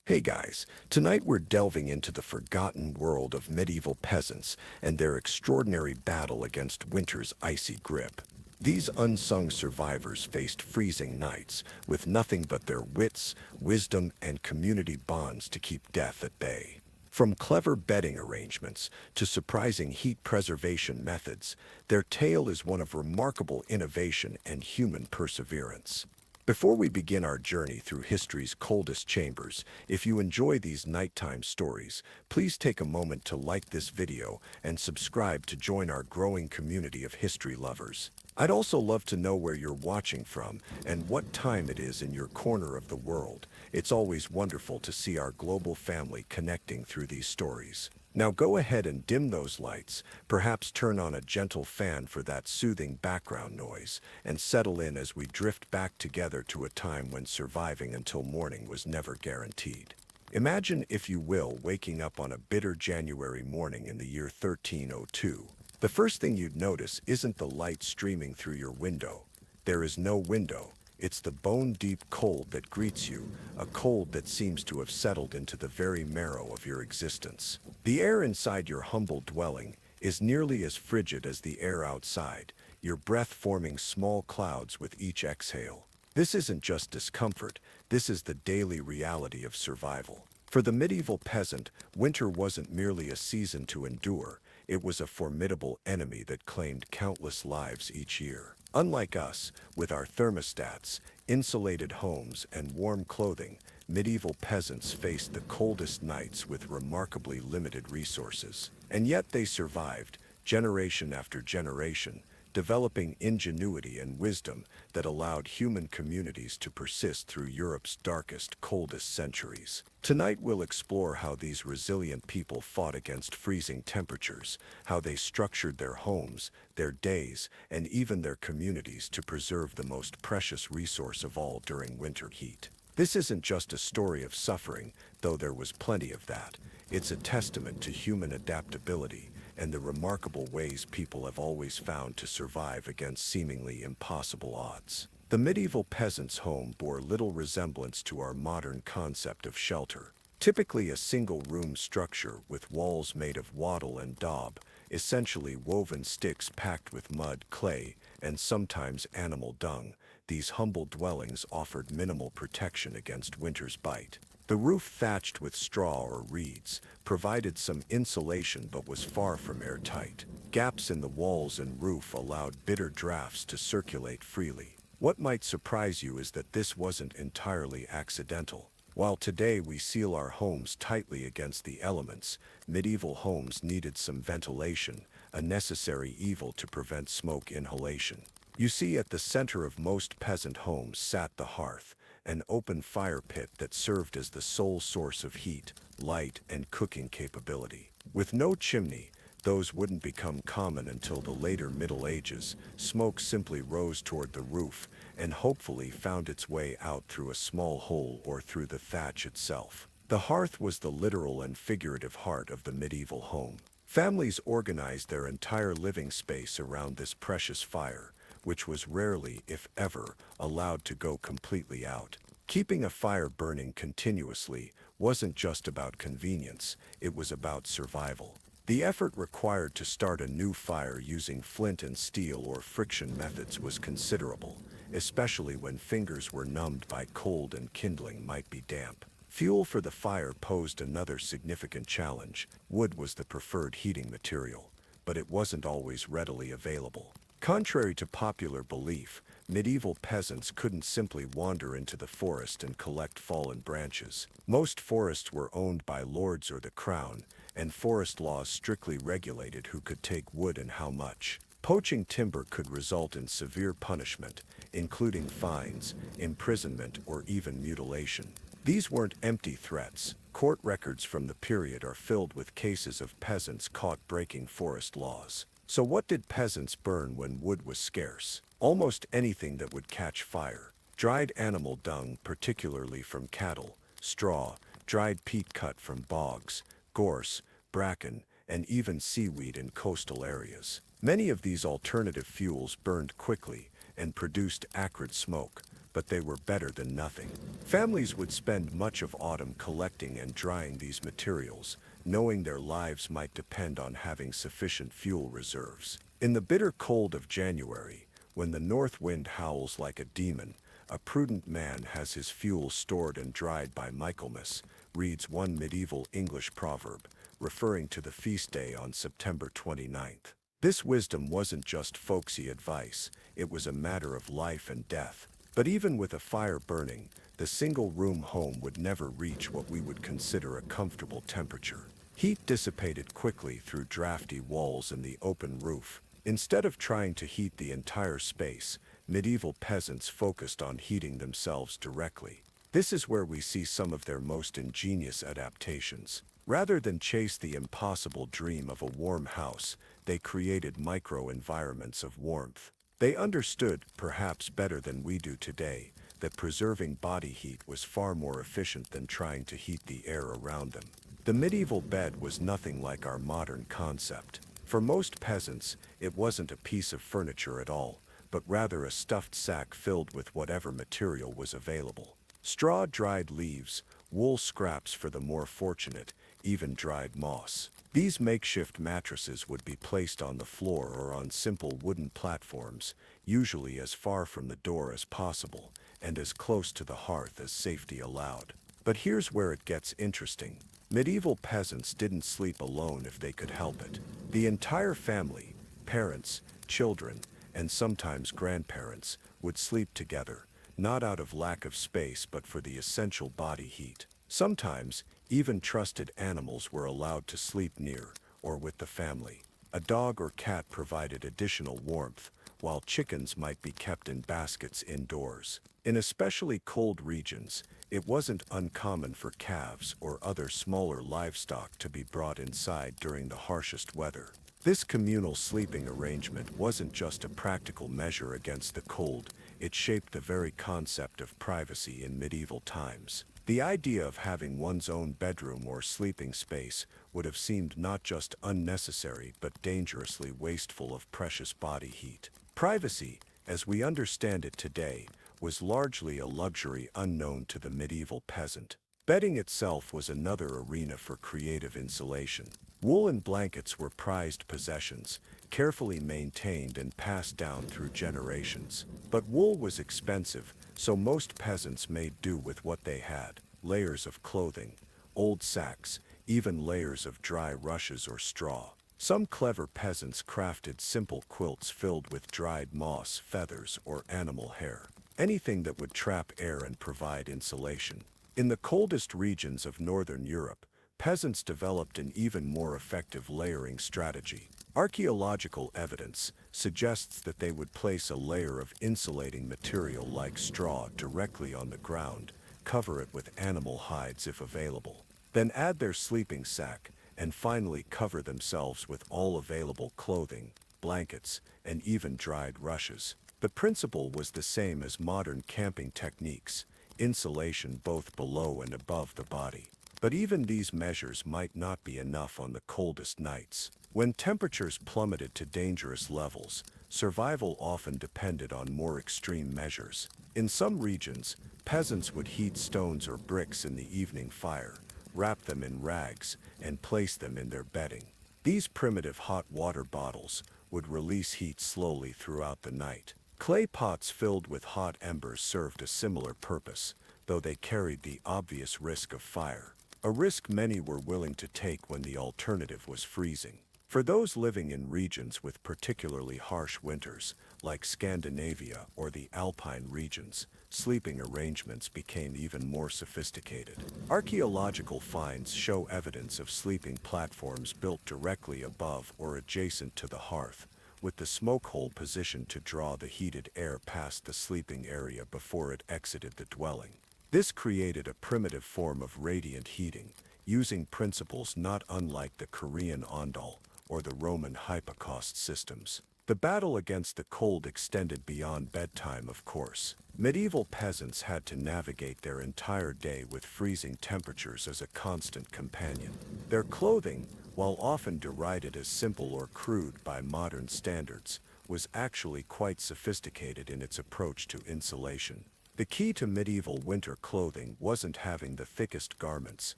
Hey guys, tonight we're delving into the forgotten world of medieval peasants and their extraordinary battle against winter's icy grip. These unsung survivors faced freezing nights with nothing but their wits, wisdom, and community bonds to keep death at bay. From clever bedding arrangements to surprising heat preservation methods, their tale is one of remarkable innovation and human perseverance. Before we begin our journey through history's coldest chambers, if you enjoy these nighttime stories, please take a moment to like this video and subscribe to join our growing community of history lovers. I'd also love to know where you're watching from and what time it is in your corner of the world. It's always wonderful to see our global family connecting through these stories. Now go ahead and dim those lights, perhaps turn on a gentle fan for that soothing background noise, and settle in as we drift back together to a time when surviving until morning was never guaranteed. Imagine, if you will, waking up on a bitter January morning in the year 1302. The first thing you'd notice isn't the light streaming through your window. There is no window. It's the bone-deep cold that greets you, a cold that seems to have settled into the very marrow of your existence. The air inside your humble dwelling is nearly as frigid as the air outside, your breath forming small clouds with each exhale. This isn't just discomfort, this is the daily reality of survival. For the medieval peasant, winter wasn't merely a season to endure, it was a formidable enemy that claimed countless lives each year. Unlike us, with our thermostats, insulated homes, and warm clothing, medieval peasants faced the coldest nights with remarkably limited resources. And yet they survived, generation after generation, developing ingenuity and wisdom that allowed human communities to persist through Europe's darkest, coldest centuries. Tonight we'll explore how these resilient people fought against freezing temperatures, how they structured their homes, their days, and even their communities to preserve the most precious resource of all during winter heat. This isn't just a story of suffering, though there was plenty of that. It's a testament to human adaptability and the remarkable ways people have always found to survive against seemingly impossible odds. The medieval peasant's home bore little resemblance to our modern concept of shelter. Typically a single-room structure with walls made of wattle and daub, essentially woven sticks packed with mud, clay, and sometimes animal dung, these humble dwellings offered minimal protection against winter's bite. The roof, thatched with straw or reeds, provided some insulation but was far from airtight. Gaps in the walls and roof allowed bitter drafts to circulate freely. What might surprise you is that this wasn't entirely accidental. While today we seal our homes tightly against the elements, medieval homes needed some ventilation, a necessary evil to prevent smoke inhalation. You see, at the center of most peasant homes sat the hearth, an open fire pit that served as the sole source of heat, light, and cooking capability. With no chimney, those wouldn't become common until the later Middle Ages. Smoke simply rose toward the roof and hopefully found its way out through a small hole or through the thatch itself. The hearth was the literal and figurative heart of the medieval home. Families organized their entire living space around this precious fire, which was rarely, if ever, allowed to go completely out. Keeping a fire burning continuously wasn't just about convenience, it was about survival. The effort required to start a new fire using flint and steel or friction methods was considerable, especially when fingers were numbed by cold and kindling might be damp. Fuel for the fire posed another significant challenge. Wood was the preferred heating material, but it wasn't always readily available. Contrary to popular belief, medieval peasants couldn't simply wander into the forest and collect fallen branches. Most forests were owned by lords or the crown, and forest laws strictly regulated who could take wood and how much. Poaching timber could result in severe punishment, including fines, imprisonment, or even mutilation. These weren't empty threats. Court records from the period are filled with cases of peasants caught breaking forest laws. So what did peasants burn when wood was scarce? Almost anything that would catch fire. Dried animal dung, particularly from cattle, straw, dried peat cut from bogs, gorse, bracken, and even seaweed in coastal areas. Many of these alternative fuels burned quickly and produced acrid smoke, but they were better than nothing. Families would spend much of autumn collecting and drying these materials, knowing their lives might depend on having sufficient fuel reserves. In the bitter cold of January, when the north wind howls like a demon, a prudent man has his fuel stored and dried by Michaelmas, reads one medieval English proverb, referring to the feast day on September 29th. This wisdom wasn't just folksy advice, it was a matter of life and death. But even with a fire burning, the single-room home would never reach what we would consider a comfortable temperature. Heat dissipated quickly through drafty walls and the open roof. Instead of trying to heat the entire space, medieval peasants focused on heating themselves directly. This is where we see some of their most ingenious adaptations. Rather than chase the impossible dream of a warm house, they created micro-environments of warmth. They understood, perhaps better than we do today, that preserving body heat was far more efficient than trying to heat the air around them. The medieval bed was nothing like our modern concept. For most peasants, it wasn't a piece of furniture at all, but rather a stuffed sack filled with whatever material was available. Straw, dried leaves, wool scraps for the more fortunate, even dried moss. These makeshift mattresses would be placed on the floor or on simple wooden platforms, usually as far from the door as possible, and as close to the hearth as safety allowed. But here's where it gets interesting. Medieval peasants didn't sleep alone if they could help it. The entire family, parents, children, and sometimes grandparents, would sleep together, not out of lack of space but for the essential body heat. Sometimes, even trusted animals were allowed to sleep near, or with the family. A dog or cat provided additional warmth, while chickens might be kept in baskets indoors. In especially cold regions, it wasn't uncommon for calves or other smaller livestock to be brought inside during the harshest weather. This communal sleeping arrangement wasn't just a practical measure against the cold, it shaped the very concept of privacy in medieval times. The idea of having one's own bedroom or sleeping space would have seemed not just unnecessary but dangerously wasteful of precious body heat. Privacy, as we understand it today, was largely a luxury unknown to the medieval peasant. Bedding itself was another arena for creative insulation. Woolen blankets were prized possessions, carefully maintained and passed down through generations. But wool was expensive, so most peasants made do with what they had: layers of clothing, old sacks, even layers of dry rushes or straw. Some clever peasants crafted simple quilts filled with dried moss, feathers, or animal hair. Anything that would trap air and provide insulation. In the coldest regions of northern Europe, peasants developed an even more effective layering strategy. Archaeological evidence suggests that they would place a layer of insulating material like straw directly on the ground, cover it with animal hides if available, then add their sleeping sack, and finally cover themselves with all available clothing, blankets, and even dried rushes. The principle was the same as modern camping techniques: insulation both below and above the body. But even these measures might not be enough on the coldest nights. When temperatures plummeted to dangerous levels, survival often depended on more extreme measures. In some regions, peasants would heat stones or bricks in the evening fire, wrap them in rags, and place them in their bedding. These primitive hot water bottles would release heat slowly throughout the night. Clay pots filled with hot embers served a similar purpose, though they carried the obvious risk of fire, a risk many were willing to take when the alternative was freezing. For those living in regions with particularly harsh winters, like Scandinavia or the Alpine regions, sleeping arrangements became even more sophisticated. Archaeological finds show evidence of sleeping platforms built directly above or adjacent to the hearth, with the smoke hole positioned to draw the heated air past the sleeping area before it exited the dwelling. This created a primitive form of radiant heating, using principles not unlike the Korean ondol or the Roman hypocaust systems. The battle against the cold extended beyond bedtime, of course. Medieval peasants had to navigate their entire day with freezing temperatures as a constant companion. Their clothing, while often derided as simple or crude by modern standards, was actually quite sophisticated in its approach to insulation. The key to medieval winter clothing wasn't having the thickest garments.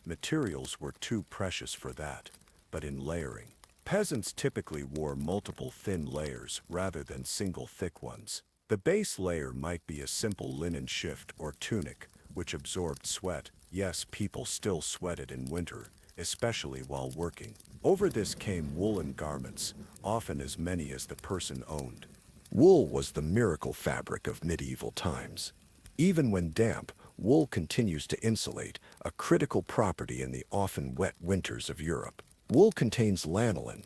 Materials were too precious for that, but in layering. Peasants typically wore multiple thin layers rather than single thick ones. The base layer might be a simple linen shift or tunic, which absorbed sweat. Yes, people still sweated in winter, especially while working. Over this came woolen garments, often as many as the person owned. Wool was the miracle fabric of medieval times. Even when damp, wool continues to insulate, a critical property in the often wet winters of Europe. Wool contains lanolin,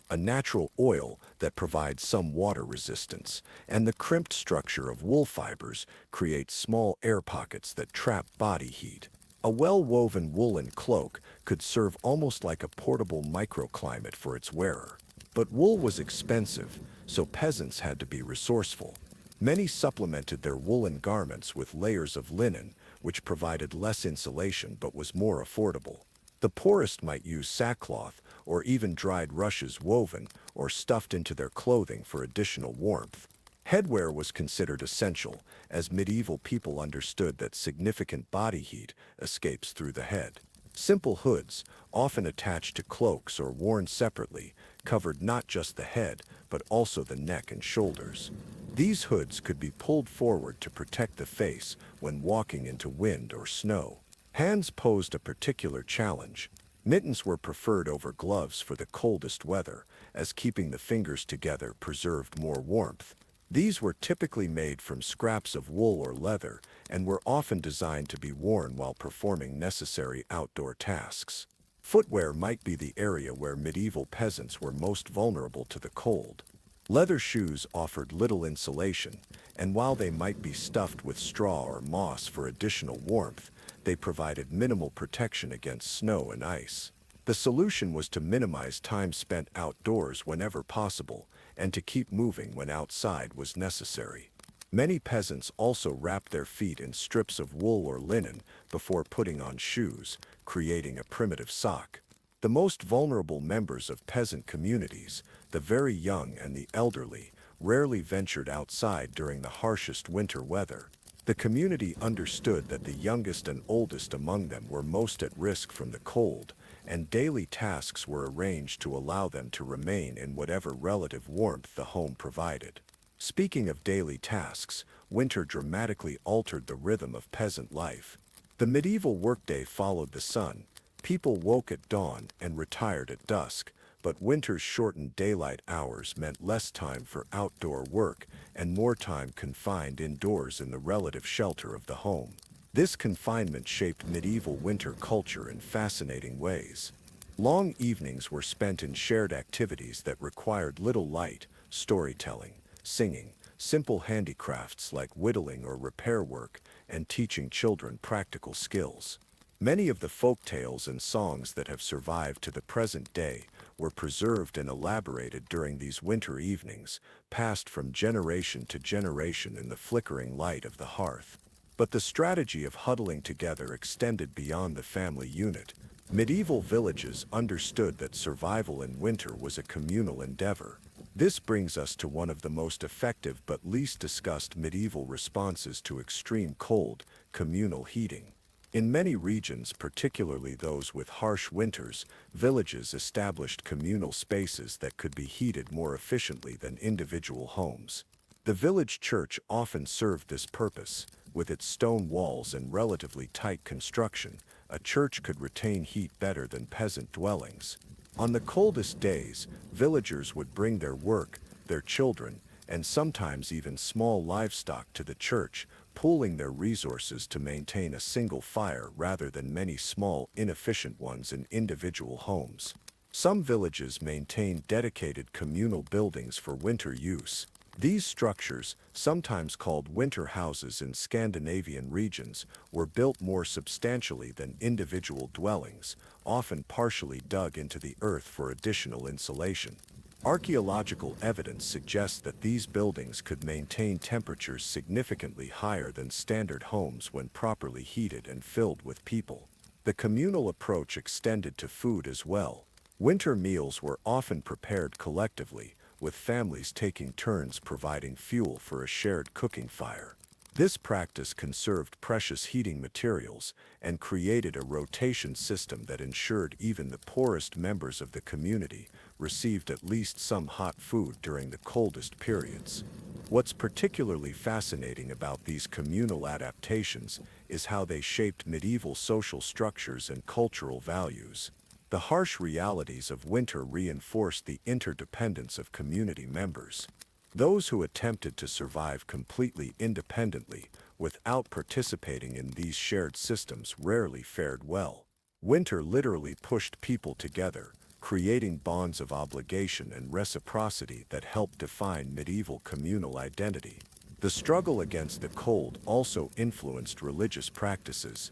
a natural oil that provides some water resistance, and the crimped structure of wool fibers creates small air pockets that trap body heat. A well-woven woolen cloak could serve almost like a portable microclimate for its wearer. But wool was expensive, so peasants had to be resourceful. Many supplemented their woolen garments with layers of linen, which provided less insulation but was more affordable. The poorest might use sackcloth or even dried rushes woven or stuffed into their clothing for additional warmth. Headwear was considered essential, as medieval people understood that significant body heat escapes through the head. Simple hoods, often attached to cloaks or worn separately, covered not just the head, but also the neck and shoulders. These hoods could be pulled forward to protect the face when walking into wind or snow. Hands posed a particular challenge. Mittens were preferred over gloves for the coldest weather, as keeping the fingers together preserved more warmth. These were typically made from scraps of wool or leather and were often designed to be worn while performing necessary outdoor tasks. Footwear might be the area where medieval peasants were most vulnerable to the cold. Leather shoes offered little insulation, and while they might be stuffed with straw or moss for additional warmth, they provided minimal protection against snow and ice. The solution was to minimize time spent outdoors whenever possible, and to keep moving when outside was necessary. Many peasants also wrapped their feet in strips of wool or linen before putting on shoes, creating a primitive sock. The most vulnerable members of peasant communities, the very young and the elderly, rarely ventured outside during the harshest winter weather. The community understood that the youngest and oldest among them were most at risk from the cold, and daily tasks were arranged to allow them to remain in whatever relative warmth the home provided. Speaking of daily tasks, winter dramatically altered the rhythm of peasant life. The medieval workday followed the sun. People woke at dawn and retired at dusk, but winter's shortened daylight hours meant less time for outdoor work and more time confined indoors in the relative shelter of the home. This confinement shaped medieval winter culture in fascinating ways. Long evenings were spent in shared activities that required little light: storytelling, singing, simple handicrafts like whittling or repair work, and teaching children practical skills. Many of the folk tales and songs that have survived to the present day were preserved and elaborated during these winter evenings, passed from generation to generation in the flickering light of the hearth. But the strategy of huddling together extended beyond the family unit. Medieval villages understood that survival in winter was a communal endeavor. This brings us to one of the most effective but least discussed medieval responses to extreme cold: communal heating. In many regions, particularly those with harsh winters, villages established communal spaces that could be heated more efficiently than individual homes. The village church often served this purpose. With its stone walls and relatively tight construction, a church could retain heat better than peasant dwellings. On the coldest days, villagers would bring their work, their children, and sometimes even small livestock to the church, pooling their resources to maintain a single fire rather than many small, inefficient ones in individual homes. Some villages maintained dedicated communal buildings for winter use. These structures, sometimes called winter houses in Scandinavian regions, were built more substantially than individual dwellings, often partially dug into the earth for additional insulation. Archaeological evidence suggests that these buildings could maintain temperatures significantly higher than standard homes when properly heated and filled with people. The communal approach extended to food as well. Winter meals were often prepared collectively, with families taking turns providing fuel for a shared cooking fire. This practice conserved precious heating materials and created a rotation system that ensured even the poorest members of the community received at least some hot food during the coldest periods. What's particularly fascinating about these communal adaptations is how they shaped medieval social structures and cultural values. The harsh realities of winter reinforced the interdependence of community members. Those who attempted to survive completely independently without participating in these shared systems rarely fared well. Winter literally pushed people together, creating bonds of obligation and reciprocity that helped define medieval communal identity. The struggle against the cold also influenced religious practices.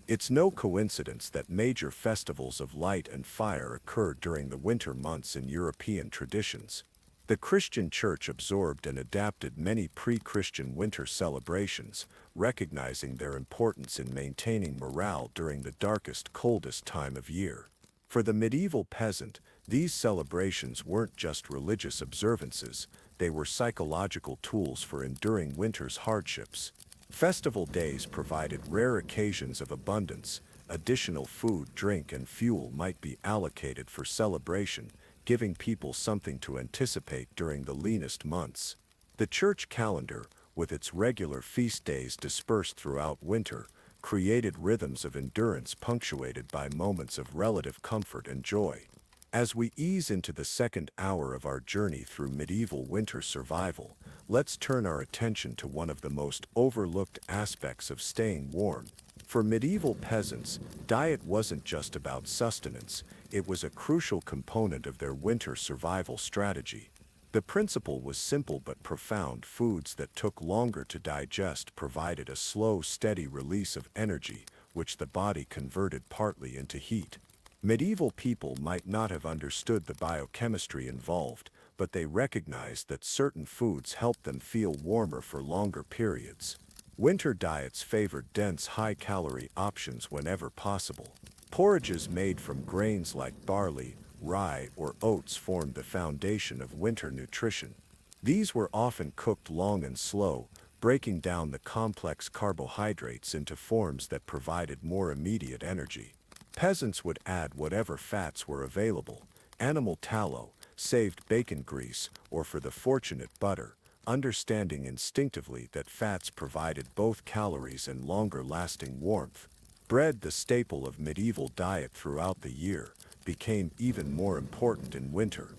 It's no coincidence that major festivals of light and fire occurred during the winter months in European traditions. The Christian Church absorbed and adapted many pre-Christian winter celebrations, recognizing their importance in maintaining morale during the darkest, coldest time of year. For the medieval peasant, these celebrations weren't just religious observances, they were psychological tools for enduring winter's hardships. Festival days provided rare occasions of abundance. Additional food, drink, and fuel might be allocated for celebration, giving people something to anticipate during the leanest months. The church calendar, with its regular feast days dispersed throughout winter, created rhythms of endurance punctuated by moments of relative comfort and joy. As we ease into the second hour of our journey through medieval winter survival, let's turn our attention to one of the most overlooked aspects of staying warm. For medieval peasants, diet wasn't just about sustenance, it was a crucial component of their winter survival strategy. The principle was simple but profound. Foods that took longer to digest provided a slow, steady release of energy, which the body converted partly into heat. Medieval people might not have understood the biochemistry involved, but they recognized that certain foods helped them feel warmer for longer periods. Winter diets favored dense, high-calorie options whenever possible. Porridges made from grains like barley, rye, or oats formed the foundation of winter nutrition. These were often cooked long and slow, breaking down the complex carbohydrates into forms that provided more immediate energy. Peasants would add whatever fats were available: animal tallow, saved bacon grease, or for the fortunate, butter, understanding instinctively that fats provided both calories and longer-lasting warmth. Bread, the staple of medieval diet throughout the year, became even more important in winter.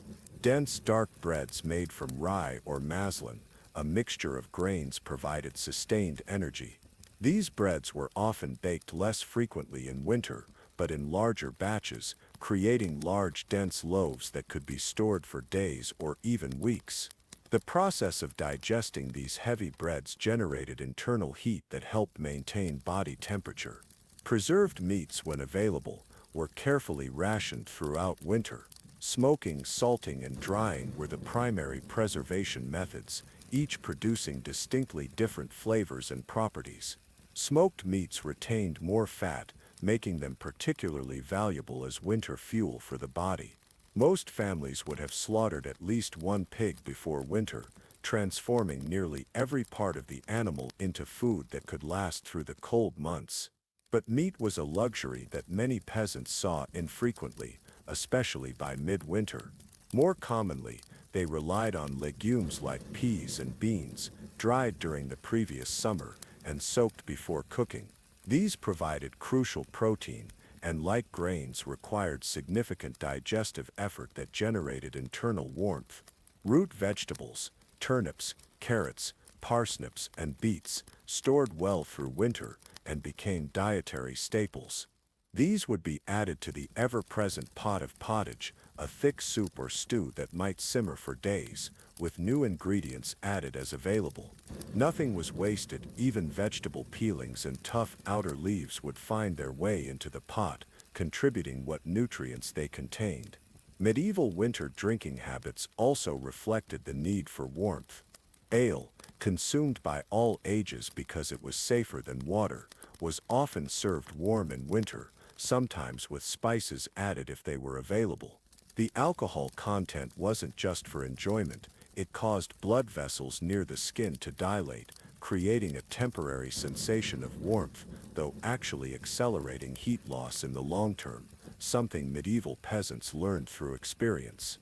Dense, dark breads made from rye or maslin, a mixture of grains, provided sustained energy. These breads were often baked less frequently in winter, but in larger batches, creating large, dense loaves that could be stored for days or even weeks. The process of digesting these heavy breads generated internal heat that helped maintain body temperature. Preserved meats, when available, were carefully rationed throughout winter. Smoking, salting, and drying were the primary preservation methods, each producing distinctly different flavors and properties. Smoked meats retained more fat, making them particularly valuable as winter fuel for the body. Most families would have slaughtered at least one pig before winter, transforming nearly every part of the animal into food that could last through the cold months. But meat was a luxury that many peasants saw infrequently, especially by midwinter. More commonly, they relied on legumes like peas and beans, dried during the previous summer and soaked before cooking. These provided crucial protein, and like grains, required significant digestive effort that generated internal warmth. Root vegetables, turnips, carrots, parsnips, and beets, stored well through winter and became dietary staples. These would be added to the ever-present pot of pottage, a thick soup or stew that might simmer for days, with new ingredients added as available. Nothing was wasted. Even vegetable peelings and tough outer leaves would find their way into the pot, contributing what nutrients they contained. Medieval winter drinking habits also reflected the need for warmth. Ale, consumed by all ages because it was safer than water, was often served warm in winter, sometimes with spices added if they were available. The alcohol content wasn't just for enjoyment, it caused blood vessels near the skin to dilate, creating a temporary sensation of warmth, though actually accelerating heat loss in the long term, something medieval peasants learned through experience.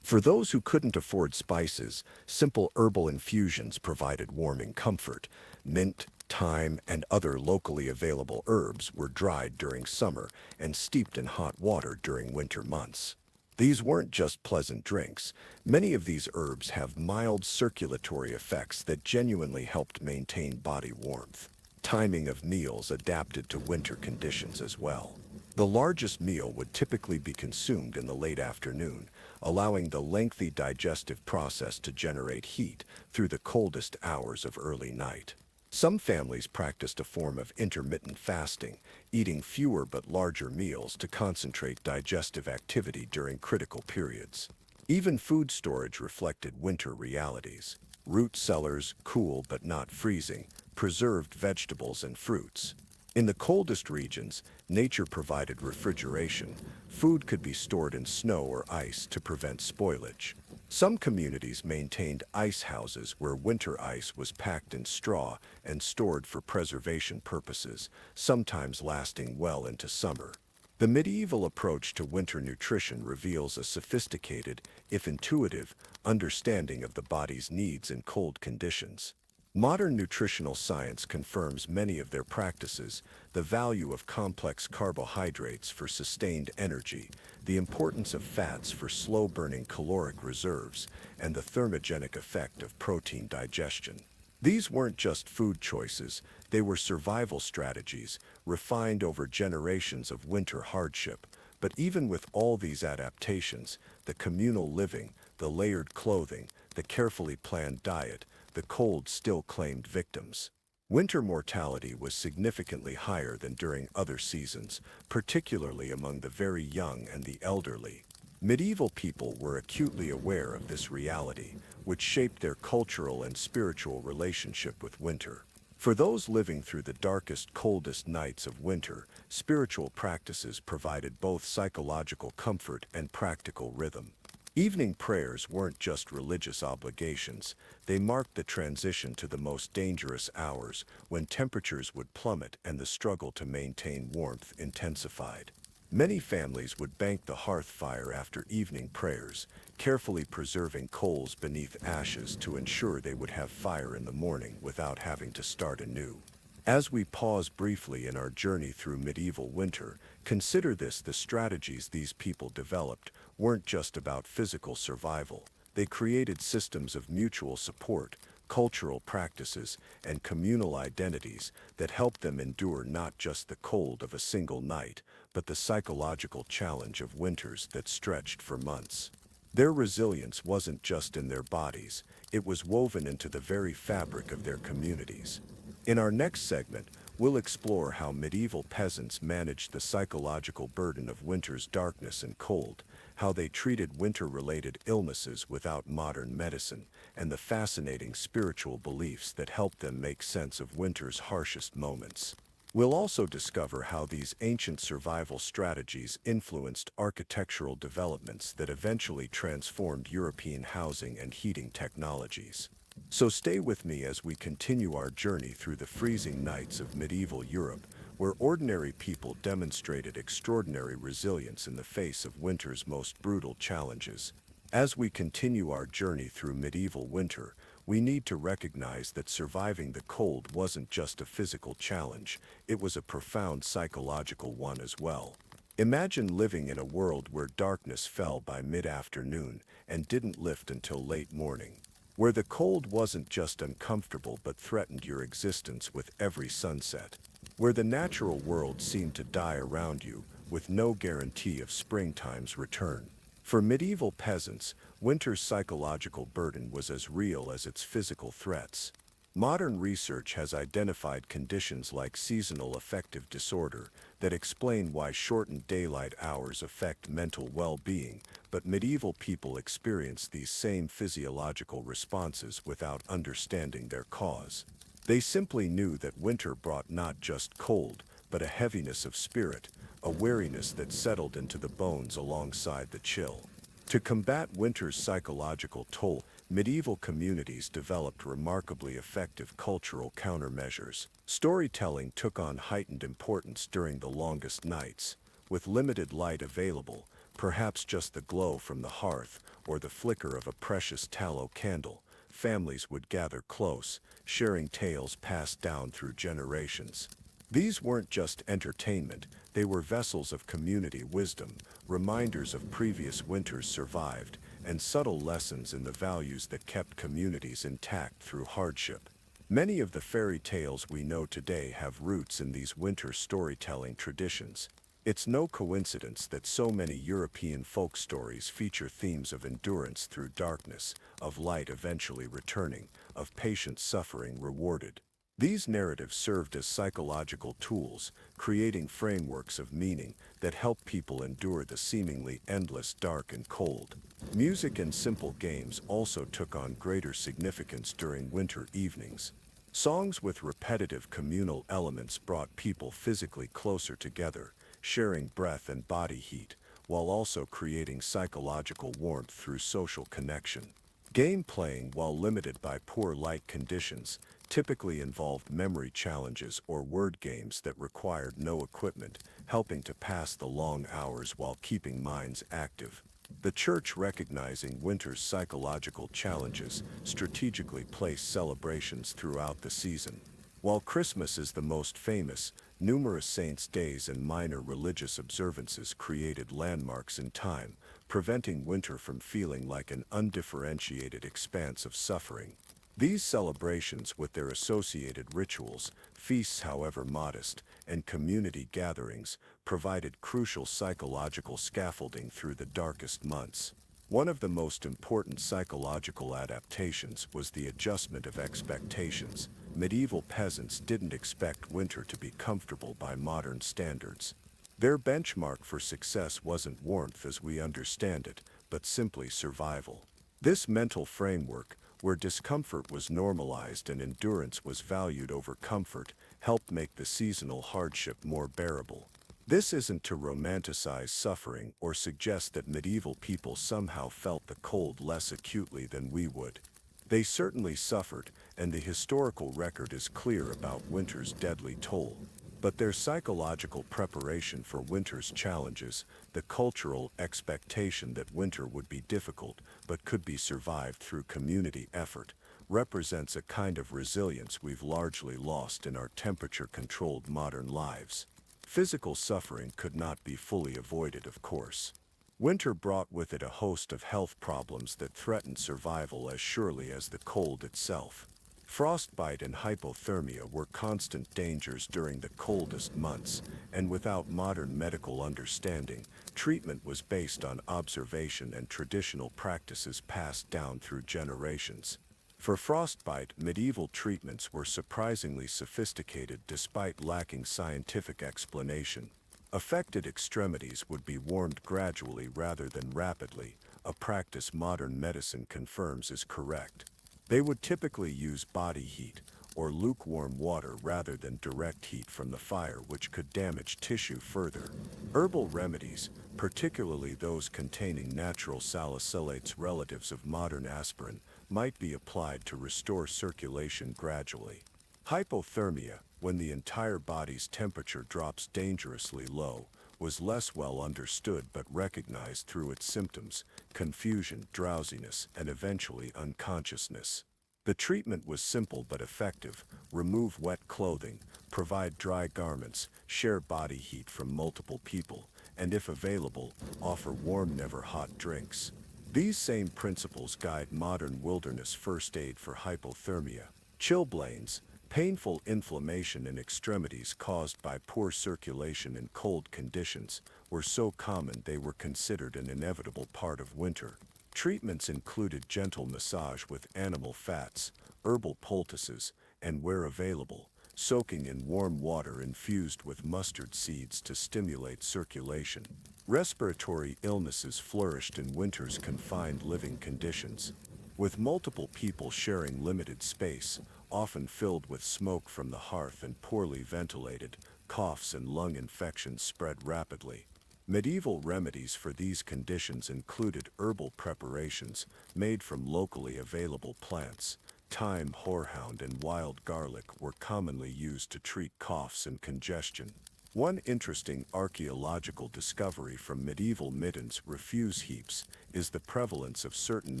For those who couldn't afford spices, simple herbal infusions provided warming comfort. Mint, thyme, and other locally available herbs were dried during summer and steeped in hot water during winter months. These weren't just pleasant drinks. Many of these herbs have mild circulatory effects that genuinely helped maintain body warmth. Timing of meals adapted to winter conditions as well. The largest meal would typically be consumed in the late afternoon, allowing the lengthy digestive process to generate heat through the coldest hours of early night. Some families practiced a form of intermittent fasting, eating fewer but larger meals to concentrate digestive activity during critical periods. Even food storage reflected winter realities. Root cellars, cool but not freezing, preserved vegetables and fruits. In the coldest regions, nature provided refrigeration. Food could be stored in snow or ice to prevent spoilage. Some communities maintained ice houses where winter ice was packed in straw and stored for preservation purposes, sometimes lasting well into summer. The medieval approach to winter nutrition reveals a sophisticated, if intuitive, understanding of the body's needs in cold conditions. Modern nutritional science confirms many of their practices: the value of complex carbohydrates for sustained energy, the importance of fats for slow-burning caloric reserves, and the thermogenic effect of protein digestion. These weren't just food choices, they were survival strategies, refined over generations of winter hardship. But even with all these adaptations, the communal living, the layered clothing, the carefully planned diet, the cold still claimed victims. Winter mortality was significantly higher than during other seasons, particularly among the very young and the elderly. Medieval people were acutely aware of this reality, which shaped their cultural and spiritual relationship with winter. For those living through the darkest, coldest nights of winter, spiritual practices provided both psychological comfort and practical rhythm. Evening prayers weren't just religious obligations, they marked the transition to the most dangerous hours, when temperatures would plummet and the struggle to maintain warmth intensified. Many families would bank the hearth fire after evening prayers, carefully preserving coals beneath ashes to ensure they would have fire in the morning without having to start anew. As we pause briefly in our journey through medieval winter, consider this: the strategies these people developed weren't just about physical survival. They created systems of mutual support, cultural practices, and communal identities that helped them endure not just the cold of a single night, but the psychological challenge of winters that stretched for months. Their resilience wasn't just in their bodies, it was woven into the very fabric of their communities. In our next segment, we'll explore how medieval peasants managed the psychological burden of winter's darkness and cold, how they treated winter-related illnesses without modern medicine, and the fascinating spiritual beliefs that helped them make sense of winter's harshest moments. We'll also discover how these ancient survival strategies influenced architectural developments that eventually transformed European housing and heating technologies. So stay with me as we continue our journey through the freezing nights of medieval Europe, where ordinary people demonstrated extraordinary resilience in the face of winter's most brutal challenges. As we continue our journey through medieval winter, we need to recognize that surviving the cold wasn't just a physical challenge, it was a profound psychological one as well. Imagine living in a world where darkness fell by mid-afternoon and didn't lift until late morning, where the cold wasn't just uncomfortable but threatened your existence with every sunset, where the natural world seemed to die around you with no guarantee of springtime's return. For medieval peasants, winter's psychological burden was as real as its physical threats. Modern research has identified conditions like seasonal affective disorder that explain why shortened daylight hours affect mental well-being, but medieval people experienced these same physiological responses without understanding their cause. They simply knew that winter brought not just cold, but a heaviness of spirit, a weariness that settled into the bones alongside the chill. To combat winter's psychological toll, medieval communities developed remarkably effective cultural countermeasures. Storytelling took on heightened importance during the longest nights. With limited light available, perhaps just the glow from the hearth or the flicker of a precious tallow candle, families would gather close, sharing tales passed down through generations. These weren't just entertainment, they were vessels of community wisdom, reminders of previous winters survived, and subtle lessons in the values that kept communities intact through hardship. Many of the fairy tales we know today have roots in these winter storytelling traditions. It's no coincidence that so many European folk stories feature themes of endurance through darkness, of light eventually returning, of patient suffering rewarded. These narratives served as psychological tools, creating frameworks of meaning that help people endure the seemingly endless dark and cold. Music and simple games also took on greater significance during winter evenings. Songs with repetitive communal elements brought people physically closer together, sharing breath and body heat, while also creating psychological warmth through social connection. Game playing, while limited by poor light conditions, typically involved memory challenges or word games that required no equipment, helping to pass the long hours while keeping minds active. The church, recognizing winter's psychological challenges, strategically placed celebrations throughout the season. While Christmas is the most famous, numerous saints' days and minor religious observances created landmarks in time, preventing winter from feeling like an undifferentiated expanse of suffering. These celebrations, with their associated rituals, feasts however modest, and community gatherings, provided crucial psychological scaffolding through the darkest months. One of the most important psychological adaptations was the adjustment of expectations. Medieval peasants didn't expect winter to be comfortable by modern standards. Their benchmark for success wasn't warmth as we understand it, but simply survival. This mental framework, where discomfort was normalized and endurance was valued over comfort, helped make the seasonal hardship more bearable. This isn't to romanticize suffering or suggest that medieval people somehow felt the cold less acutely than we would. They certainly suffered, and the historical record is clear about winter's deadly toll. But their psychological preparation for winter's challenges, the cultural expectation that winter would be difficult but could be survived through community effort, represents a kind of resilience we've largely lost in our temperature-controlled modern lives. Physical suffering could not be fully avoided, of course. Winter brought with it a host of health problems that threatened survival as surely as the cold itself. Frostbite and hypothermia were constant dangers during the coldest months, and without modern medical understanding, treatment was based on observation and traditional practices passed down through generations. For frostbite, medieval treatments were surprisingly sophisticated despite lacking scientific explanation. Affected extremities would be warmed gradually rather than rapidly, a practice modern medicine confirms is correct. They would typically use body heat, or lukewarm water rather than direct heat from the fire, which could damage tissue further. Herbal remedies, particularly those containing natural salicylates relatives of modern aspirin, might be applied to restore circulation gradually. Hypothermia, when the entire body's temperature drops dangerously low, was less well understood but recognized through its symptoms: confusion, drowsiness, and eventually unconsciousness. The treatment was simple but effective: remove wet clothing, provide dry garments, share body heat from multiple people, and if available, offer warm, never hot drinks. These same principles guide modern wilderness first aid for hypothermia. Chilblains, painful inflammation in extremities caused by poor circulation in cold conditions, were so common they were considered an inevitable part of winter. Treatments included gentle massage with animal fats, herbal poultices, and where available, soaking in warm water infused with mustard seeds to stimulate circulation. Respiratory illnesses flourished in winter's confined living conditions. With multiple people sharing limited space, often filled with smoke from the hearth and poorly ventilated, coughs and lung infections spread rapidly. Medieval remedies for these conditions included herbal preparations made from locally available plants. Thyme, horehound, and wild garlic were commonly used to treat coughs and congestion. One interesting archaeological discovery from medieval middens refuse heaps is the prevalence of certain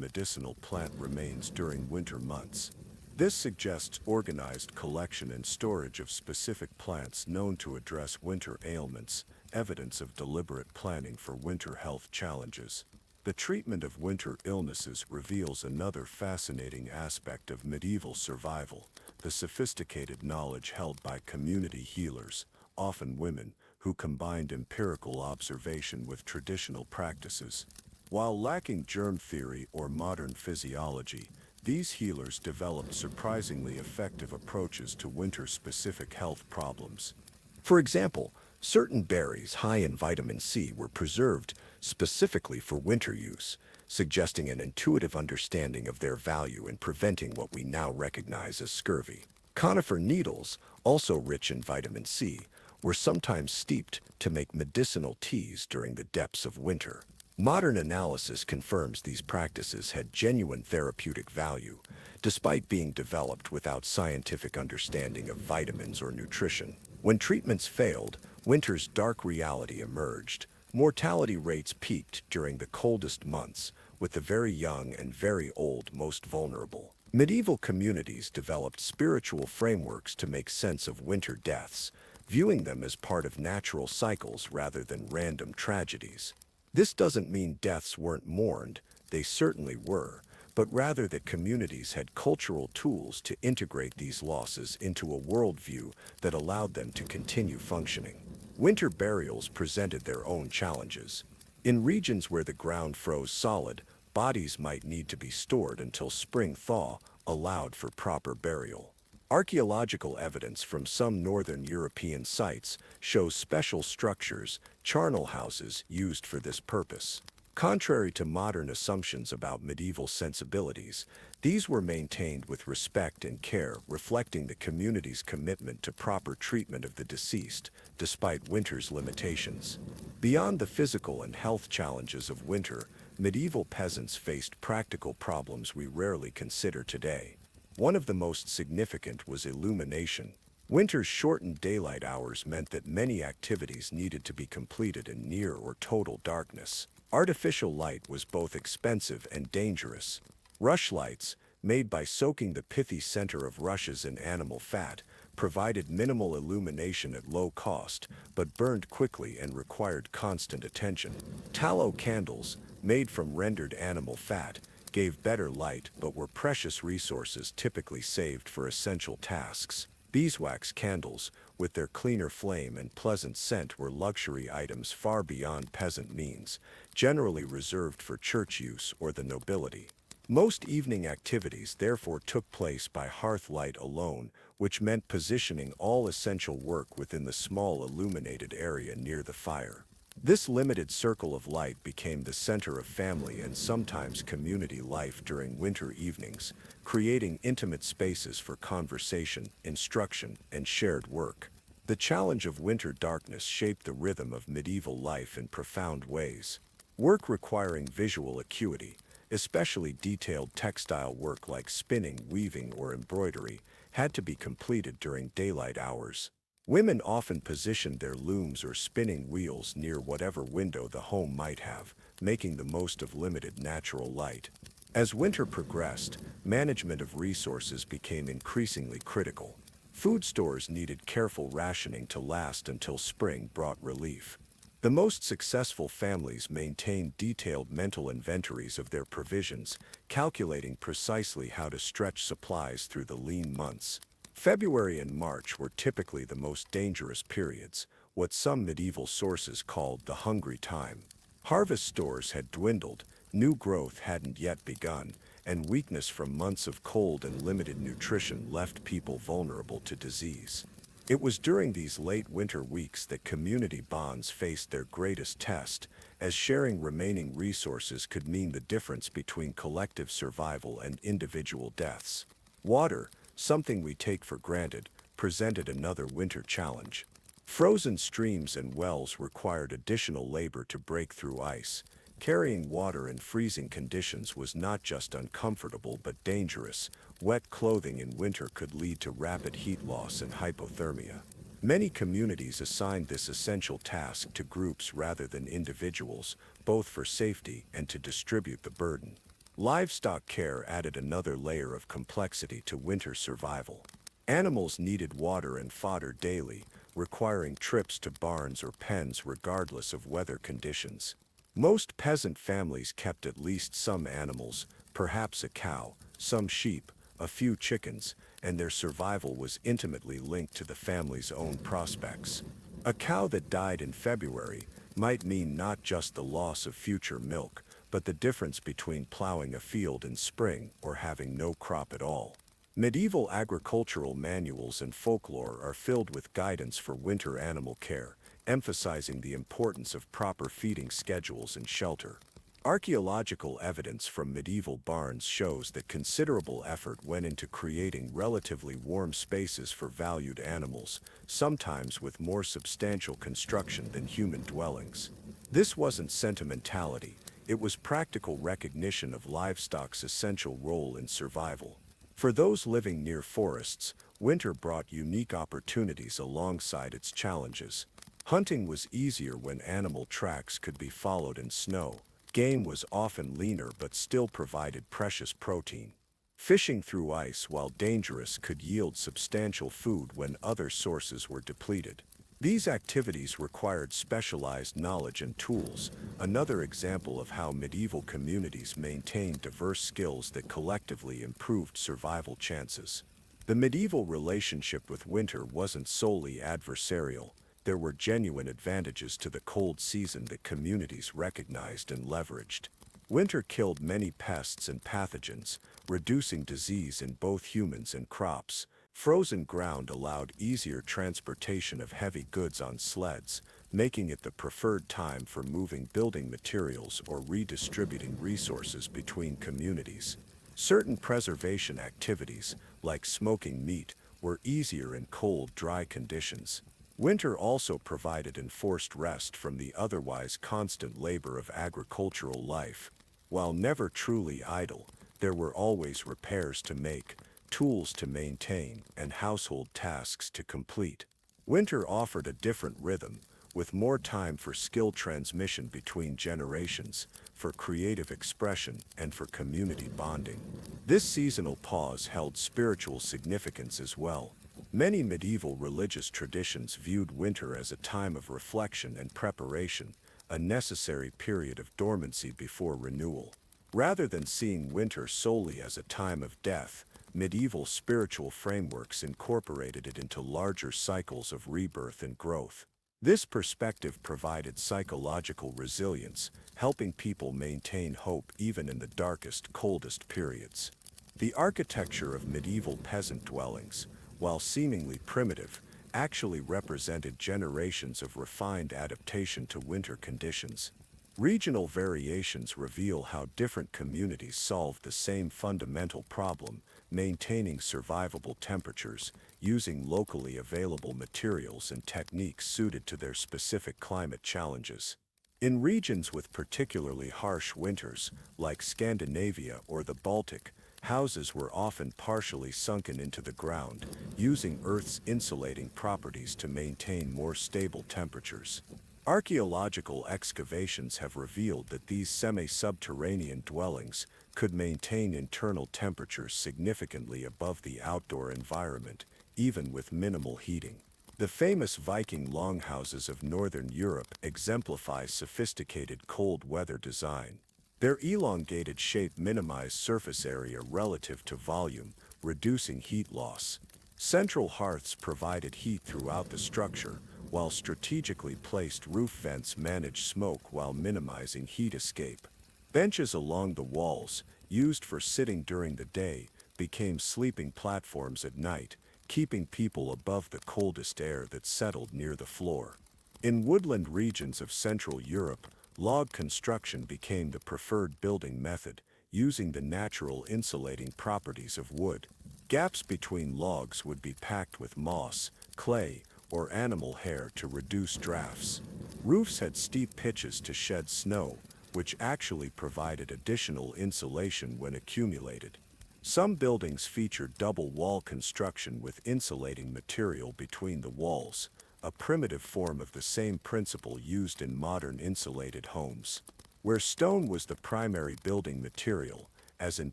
medicinal plant remains during winter months. This suggests organized collection and storage of specific plants known to address winter ailments, evidence of deliberate planning for winter health challenges. The treatment of winter illnesses reveals another fascinating aspect of medieval survival, the sophisticated knowledge held by community healers, often women, who combined empirical observation with traditional practices. While lacking germ theory or modern physiology, these healers developed surprisingly effective approaches to winter-specific health problems. For example, certain berries high in vitamin C were preserved specifically for winter use, suggesting an intuitive understanding of their value in preventing what we now recognize as scurvy. Conifer needles, also rich in vitamin C, were sometimes steeped to make medicinal teas during the depths of winter. Modern analysis confirms these practices had genuine therapeutic value, despite being developed without scientific understanding of vitamins or nutrition. When treatments failed, winter's dark reality emerged. Mortality rates peaked during the coldest months, with the very young and very old most vulnerable. Medieval communities developed spiritual frameworks to make sense of winter deaths, viewing them as part of natural cycles rather than random tragedies. This doesn't mean deaths weren't mourned, they certainly were, but rather that communities had cultural tools to integrate these losses into a worldview that allowed them to continue functioning. Winter burials presented their own challenges. In regions where the ground froze solid, bodies might need to be stored until spring thaw allowed for proper burial. Archaeological evidence from some northern European sites shows special structures, charnel houses, used for this purpose. Contrary to modern assumptions about medieval sensibilities, these were maintained with respect and care, reflecting the community's commitment to proper treatment of the deceased, despite winter's limitations. Beyond the physical and health challenges of winter, medieval peasants faced practical problems we rarely consider today. One of the most significant was illumination. Winter's shortened daylight hours meant that many activities needed to be completed in near or total darkness. Artificial light was both expensive and dangerous. Rushlights, made by soaking the pithy center of rushes in animal fat, provided minimal illumination at low cost, but burned quickly and required constant attention. Tallow candles, made from rendered animal fat, gave better light but were precious resources typically saved for essential tasks. Beeswax candles, with their cleaner flame and pleasant scent, were luxury items far beyond peasant means, generally reserved for church use or the nobility. Most evening activities therefore took place by hearth light alone, which meant positioning all essential work within the small illuminated area near the fire. This limited circle of light became the center of family and sometimes community life during winter evenings, creating intimate spaces for conversation, instruction, and shared work. The challenge of winter darkness shaped the rhythm of medieval life in profound ways. Work requiring visual acuity, especially detailed textile work like spinning, weaving, or embroidery, had to be completed during daylight hours. Women often positioned their looms or spinning wheels near whatever window the home might have, making the most of limited natural light. As winter progressed, management of resources became increasingly critical. Food stores needed careful rationing to last until spring brought relief. The most successful families maintained detailed mental inventories of their provisions, calculating precisely how to stretch supplies through the lean months. February and March were typically the most dangerous periods, what some medieval sources called the hungry time. Harvest stores had dwindled, new growth hadn't yet begun, and weakness from months of cold and limited nutrition left people vulnerable to disease. It was during these late winter weeks that community bonds faced their greatest test, as sharing remaining resources could mean the difference between collective survival and individual deaths. Water, something we take for granted, presented another winter challenge. Frozen streams and wells required additional labor to break through ice. Carrying water in freezing conditions was not just uncomfortable but dangerous. Wet clothing in winter could lead to rapid heat loss and hypothermia. Many communities assigned this essential task to groups rather than individuals, both for safety and to distribute the burden. Livestock care added another layer of complexity to winter survival. Animals needed water and fodder daily, requiring trips to barns or pens regardless of weather conditions. Most peasant families kept at least some animals, perhaps a cow, some sheep, a few chickens, and their survival was intimately linked to the family's own prospects. A cow that died in February might mean not just the loss of future milk, but the difference between plowing a field in spring or having no crop at all. Medieval agricultural manuals and folklore are filled with guidance for winter animal care, emphasizing the importance of proper feeding schedules and shelter. Archaeological evidence from medieval barns shows that considerable effort went into creating relatively warm spaces for valued animals, sometimes with more substantial construction than human dwellings. This wasn't sentimentality, it was practical recognition of livestock's essential role in survival. For those living near forests, winter brought unique opportunities alongside its challenges. Hunting was easier when animal tracks could be followed in snow. Game was often leaner but still provided precious protein. Fishing through ice, while dangerous, could yield substantial food when other sources were depleted. These activities required specialized knowledge and tools, another example of how medieval communities maintained diverse skills that collectively improved survival chances. The medieval relationship with winter wasn't solely adversarial. There were genuine advantages to the cold season that communities recognized and leveraged. Winter killed many pests and pathogens, reducing disease in both humans and crops. Frozen ground allowed easier transportation of heavy goods on sleds, making it the preferred time for moving building materials or redistributing resources between communities. Certain preservation activities, like smoking meat, were easier in cold, dry conditions. Winter also provided enforced rest from the otherwise constant labor of agricultural life. While never truly idle, there were always repairs to make, tools to maintain, and household tasks to complete. Winter offered a different rhythm, with more time for skill transmission between generations, for creative expression, and for community bonding. This seasonal pause held spiritual significance as well. Many medieval religious traditions viewed winter as a time of reflection and preparation, a necessary period of dormancy before renewal. Rather than seeing winter solely as a time of death, medieval spiritual frameworks incorporated it into larger cycles of rebirth and growth. This perspective provided psychological resilience, helping people maintain hope even in the darkest, coldest periods. The architecture of medieval peasant dwellings, while seemingly primitive, actually represented generations of refined adaptation to winter conditions. Regional variations reveal how different communities solved the same fundamental problem, maintaining survivable temperatures, using locally available materials and techniques suited to their specific climate challenges. In regions with particularly harsh winters, like Scandinavia or the Baltic, houses were often partially sunken into the ground, using Earth's insulating properties to maintain more stable temperatures. Archaeological excavations have revealed that these semi-subterranean dwellings could maintain internal temperatures significantly above the outdoor environment, even with minimal heating. The famous Viking longhouses of northern Europe exemplify sophisticated cold weather design. Their elongated shape minimized surface area relative to volume, reducing heat loss. Central hearths provided heat throughout the structure, while strategically placed roof vents managed smoke while minimizing heat escape. Benches along the walls, used for sitting during the day, became sleeping platforms at night, keeping people above the coldest air that settled near the floor. In woodland regions of Central Europe, log construction became the preferred building method, using the natural insulating properties of wood. Gaps between logs would be packed with moss, clay, or animal hair to reduce drafts. Roofs had steep pitches to shed snow, which actually provided additional insulation when accumulated. Some buildings featured double wall construction with insulating material between the walls, a primitive form of the same principle used in modern insulated homes. Where stone was the primary building material, as in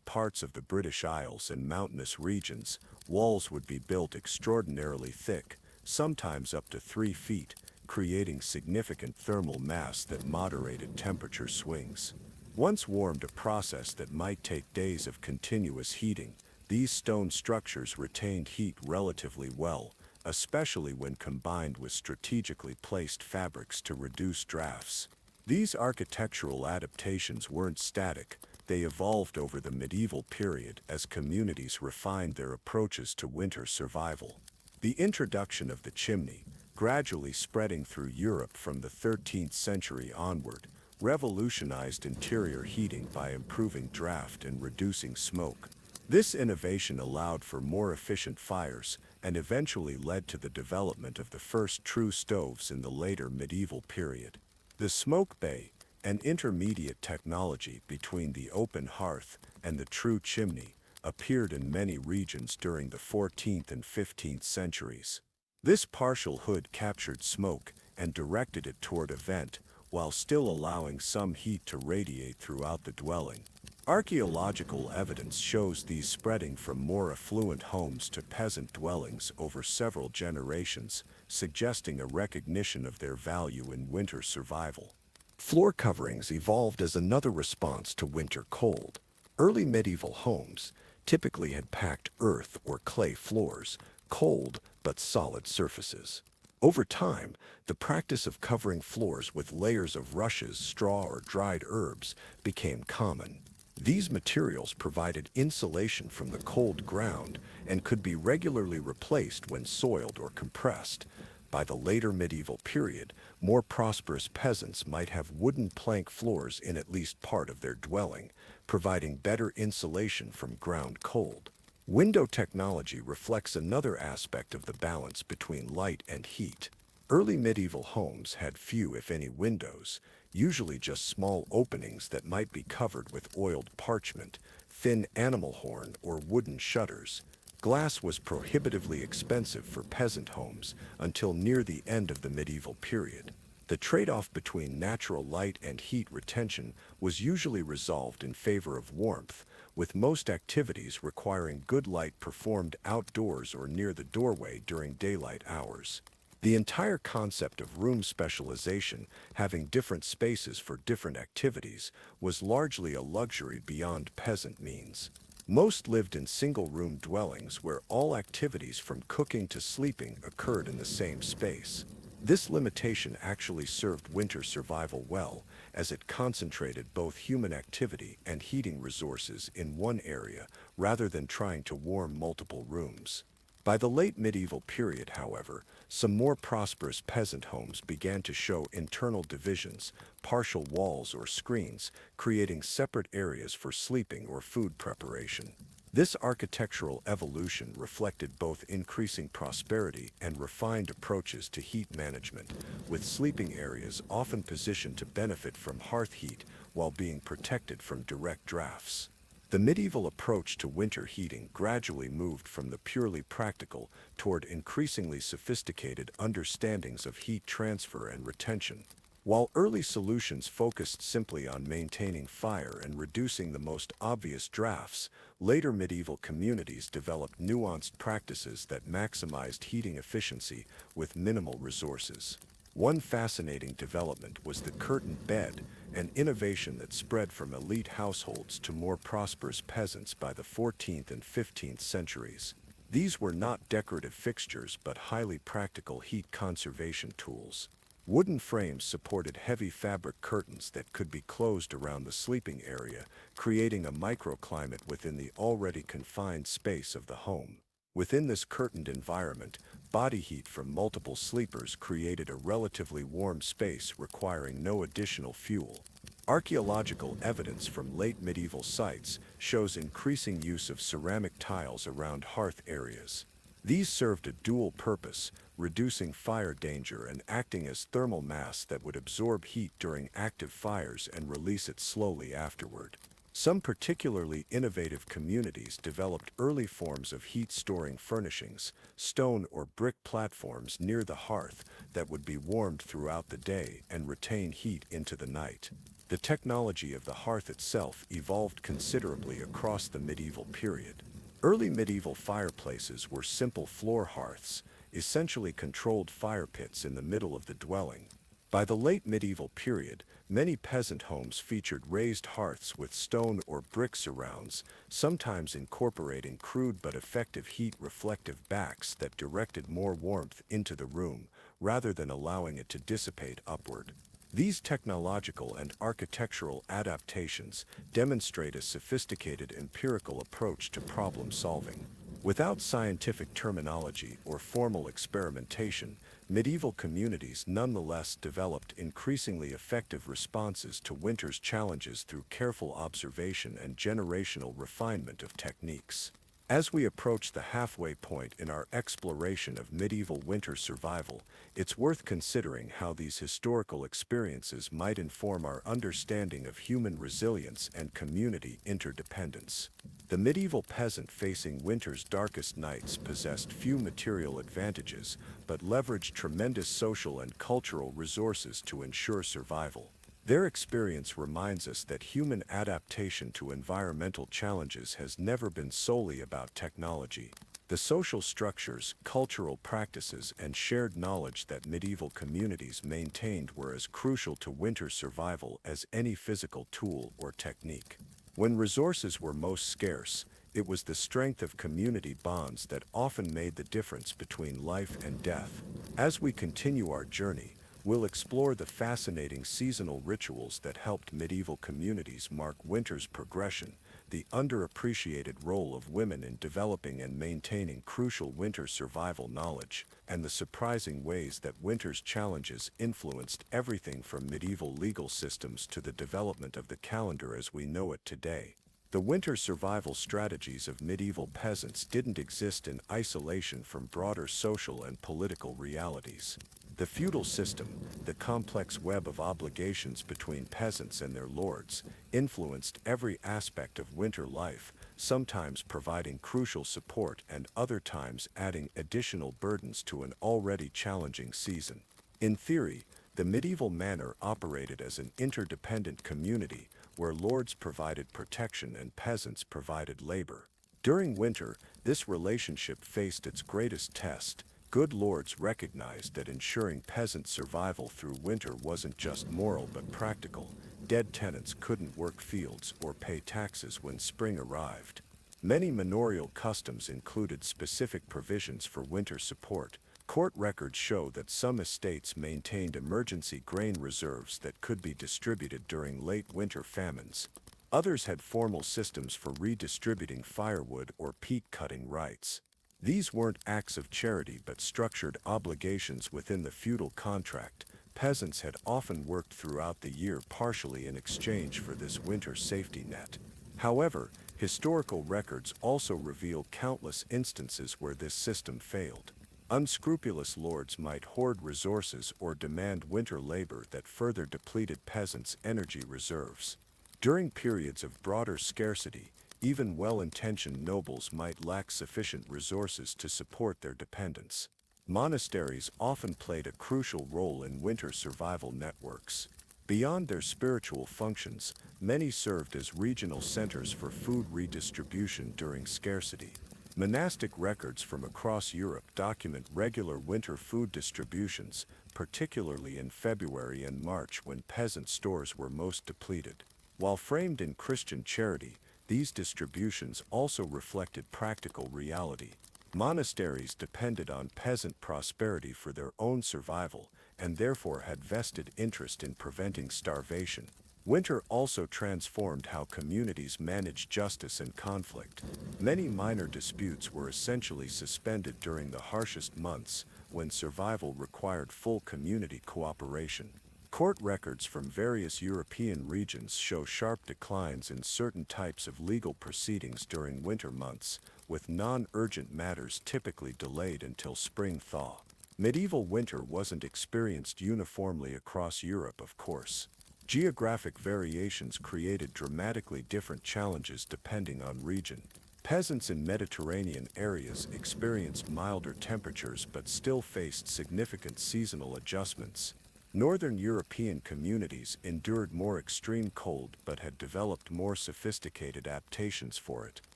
parts of the British Isles and mountainous regions, walls would be built extraordinarily thick, sometimes up to 3 feet, creating significant thermal mass that moderated temperature swings. Once warmed, a process that might take days of continuous heating, these stone structures retained heat relatively well, especially when combined with strategically placed fabrics to reduce drafts. These architectural adaptations weren't static. They evolved over the medieval period as communities refined their approaches to winter survival. The introduction of the chimney, gradually spreading through Europe from the 13th century onward, revolutionized interior heating by improving draft and reducing smoke. This innovation allowed for more efficient fires and eventually led to the development of the first true stoves in the later medieval period. The smoke bay, an intermediate technology between the open hearth and the true chimney, appeared in many regions during the 14th and 15th centuries. This partial hood captured smoke and directed it toward a vent, while still allowing some heat to radiate throughout the dwelling. Archaeological evidence shows these spreading from more affluent homes to peasant dwellings over several generations, suggesting a recognition of their value in winter survival. Floor coverings evolved as another response to winter cold. Early medieval homes typically had packed earth or clay floors, cold but solid surfaces. Over time, the practice of covering floors with layers of rushes, straw, or dried herbs became common. These materials provided insulation from the cold ground and could be regularly replaced when soiled or compressed. By the later medieval period, more prosperous peasants might have wooden plank floors in at least part of their dwelling, providing better insulation from ground cold. Window technology reflects another aspect of the balance between light and heat. Early medieval homes had few, if any, windows, usually just small openings that might be covered with oiled parchment, thin animal horn, or wooden shutters. Glass was prohibitively expensive for peasant homes until near the end of the medieval period. The trade-off between natural light and heat retention was usually resolved in favor of warmth, with most activities requiring good light performed outdoors or near the doorway during daylight hours. The entire concept of room specialization, having different spaces for different activities, was largely a luxury beyond peasant means. Most lived in single-room dwellings where all activities from cooking to sleeping occurred in the same space. This limitation actually served winter survival well, as it concentrated both human activity and heating resources in one area rather than trying to warm multiple rooms. By the late medieval period, however, some more prosperous peasant homes began to show internal divisions, partial walls or screens, creating separate areas for sleeping or food preparation. This architectural evolution reflected both increasing prosperity and refined approaches to heat management, with sleeping areas often positioned to benefit from hearth heat while being protected from direct drafts. The medieval approach to winter heating gradually moved from the purely practical toward increasingly sophisticated understandings of heat transfer and retention. While early solutions focused simply on maintaining fire and reducing the most obvious drafts, later medieval communities developed nuanced practices that maximized heating efficiency with minimal resources. One fascinating development was the curtain bed, an innovation that spread from elite households to more prosperous peasants by the 14th and 15th centuries. These were not decorative fixtures but highly practical heat conservation tools. Wooden frames supported heavy fabric curtains that could be closed around the sleeping area, creating a microclimate within the already confined space of the home. Within this curtained environment, body heat from multiple sleepers created a relatively warm space requiring no additional fuel. Archaeological evidence from late medieval sites shows increasing use of ceramic tiles around hearth areas. These served a dual purpose, reducing fire danger and acting as thermal mass that would absorb heat during active fires and release it slowly afterward. Some particularly innovative communities developed early forms of heat-storing furnishings, stone or brick platforms near the hearth that would be warmed throughout the day and retain heat into the night. The technology of the hearth itself evolved considerably across the medieval period. Early medieval fireplaces were simple floor hearths, essentially controlled fire pits in the middle of the dwelling. By the late medieval period, many peasant homes featured raised hearths with stone or brick surrounds, sometimes incorporating crude but effective heat-reflective backs that directed more warmth into the room, rather than allowing it to dissipate upward. These technological and architectural adaptations demonstrate a sophisticated empirical approach to problem solving. Without scientific terminology or formal experimentation, medieval communities nonetheless developed increasingly effective responses to winter's challenges through careful observation and generational refinement of techniques. As we approach the halfway point in our exploration of medieval winter survival, it's worth considering how these historical experiences might inform our understanding of human resilience and community interdependence. The medieval peasant facing winter's darkest nights possessed few material advantages, but leveraged tremendous social and cultural resources to ensure survival. Their experience reminds us that human adaptation to environmental challenges has never been solely about technology. The social structures, cultural practices, and shared knowledge that medieval communities maintained were as crucial to winter survival as any physical tool or technique. When resources were most scarce, it was the strength of community bonds that often made the difference between life and death. As we continue our journey, we'll explore the fascinating seasonal rituals that helped medieval communities mark winter's progression, the underappreciated role of women in developing and maintaining crucial winter survival knowledge, and the surprising ways that winter's challenges influenced everything from medieval legal systems to the development of the calendar as we know it today. The winter survival strategies of medieval peasants didn't exist in isolation from broader social and political realities. The feudal system, the complex web of obligations between peasants and their lords, influenced every aspect of winter life, sometimes providing crucial support and other times adding additional burdens to an already challenging season. In theory, the medieval manor operated as an interdependent community where lords provided protection and peasants provided labor. During winter, this relationship faced its greatest test. Good lords recognized that ensuring peasant survival through winter wasn't just moral but practical. Dead tenants couldn't work fields or pay taxes when spring arrived. Many manorial customs included specific provisions for winter support. Court records show that some estates maintained emergency grain reserves that could be distributed during late winter famines. Others had formal systems for redistributing firewood or peat-cutting rights. These weren't acts of charity but structured obligations within the feudal contract. Peasants had often worked throughout the year partially in exchange for this winter safety net. However, historical records also reveal countless instances where this system failed. Unscrupulous lords might hoard resources or demand winter labor that further depleted peasants' energy reserves. During periods of broader scarcity, even well-intentioned nobles might lack sufficient resources to support their dependents. Monasteries often played a crucial role in winter survival networks. Beyond their spiritual functions, many served as regional centers for food redistribution during scarcity. Monastic records from across Europe document regular winter food distributions, particularly in February and March when peasant stores were most depleted. While framed in Christian charity, these distributions also reflected practical reality. Monasteries depended on peasant prosperity for their own survival, and therefore had vested interest in preventing starvation. Winter also transformed how communities managed justice and conflict. Many minor disputes were essentially suspended during the harshest months, when survival required full community cooperation. Court records from various European regions show sharp declines in certain types of legal proceedings during winter months, with non-urgent matters typically delayed until spring thaw. Medieval winter wasn't experienced uniformly across Europe, of course. Geographic variations created dramatically different challenges depending on region. Peasants in Mediterranean areas experienced milder temperatures but still faced significant seasonal adjustments. Northern European communities endured more extreme cold but had developed more sophisticated adaptations for it.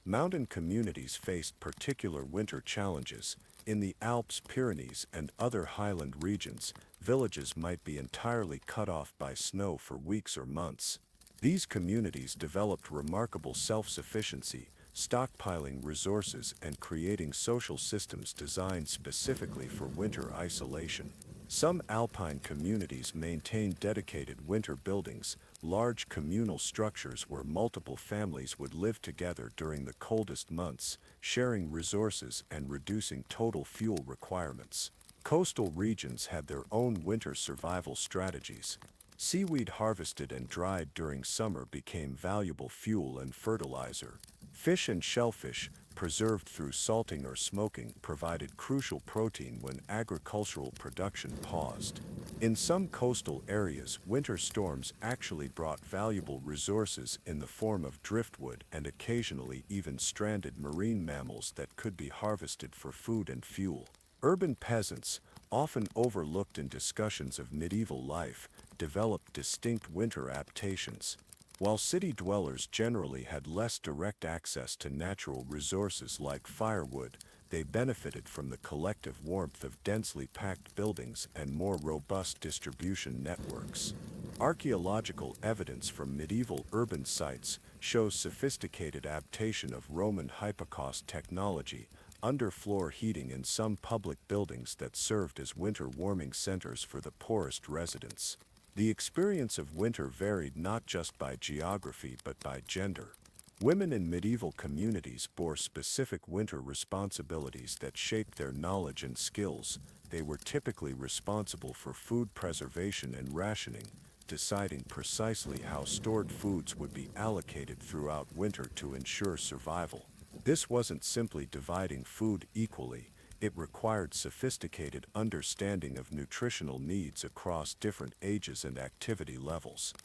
Mountain communities faced particular winter challenges. In the Alps, Pyrenees, and other highland regions, villages might be entirely cut off by snow for weeks or months. These communities developed remarkable self-sufficiency, stockpiling resources and creating social systems designed specifically for winter isolation. Some alpine communities maintained dedicated winter buildings, large communal structures where multiple families would live together during the coldest months, sharing resources and reducing total fuel requirements. Coastal regions had their own winter survival strategies. Seaweed harvested and dried during summer became valuable fuel and fertilizer. Fish and shellfish, preserved through salting or smoking, provided crucial protein when agricultural production paused. In some coastal areas, winter storms actually brought valuable resources in the form of driftwood and occasionally even stranded marine mammals that could be harvested for food and fuel. Urban peasants, often overlooked in discussions of medieval life, developed distinct winter adaptations. While city dwellers generally had less direct access to natural resources like firewood, they benefited from the collective warmth of densely packed buildings and more robust distribution networks. Archaeological evidence from medieval urban sites shows sophisticated adaptation of Roman hypocaust technology, underfloor heating in some public buildings that served as winter warming centers for the poorest residents. The experience of winter varied not just by geography but by gender. Women in medieval communities bore specific winter responsibilities that shaped their knowledge and skills. They were typically responsible for food preservation and rationing, deciding precisely how stored foods would be allocated throughout winter to ensure survival. This wasn't simply dividing food equally. It required sophisticated understanding of nutritional needs across different ages and activity levels.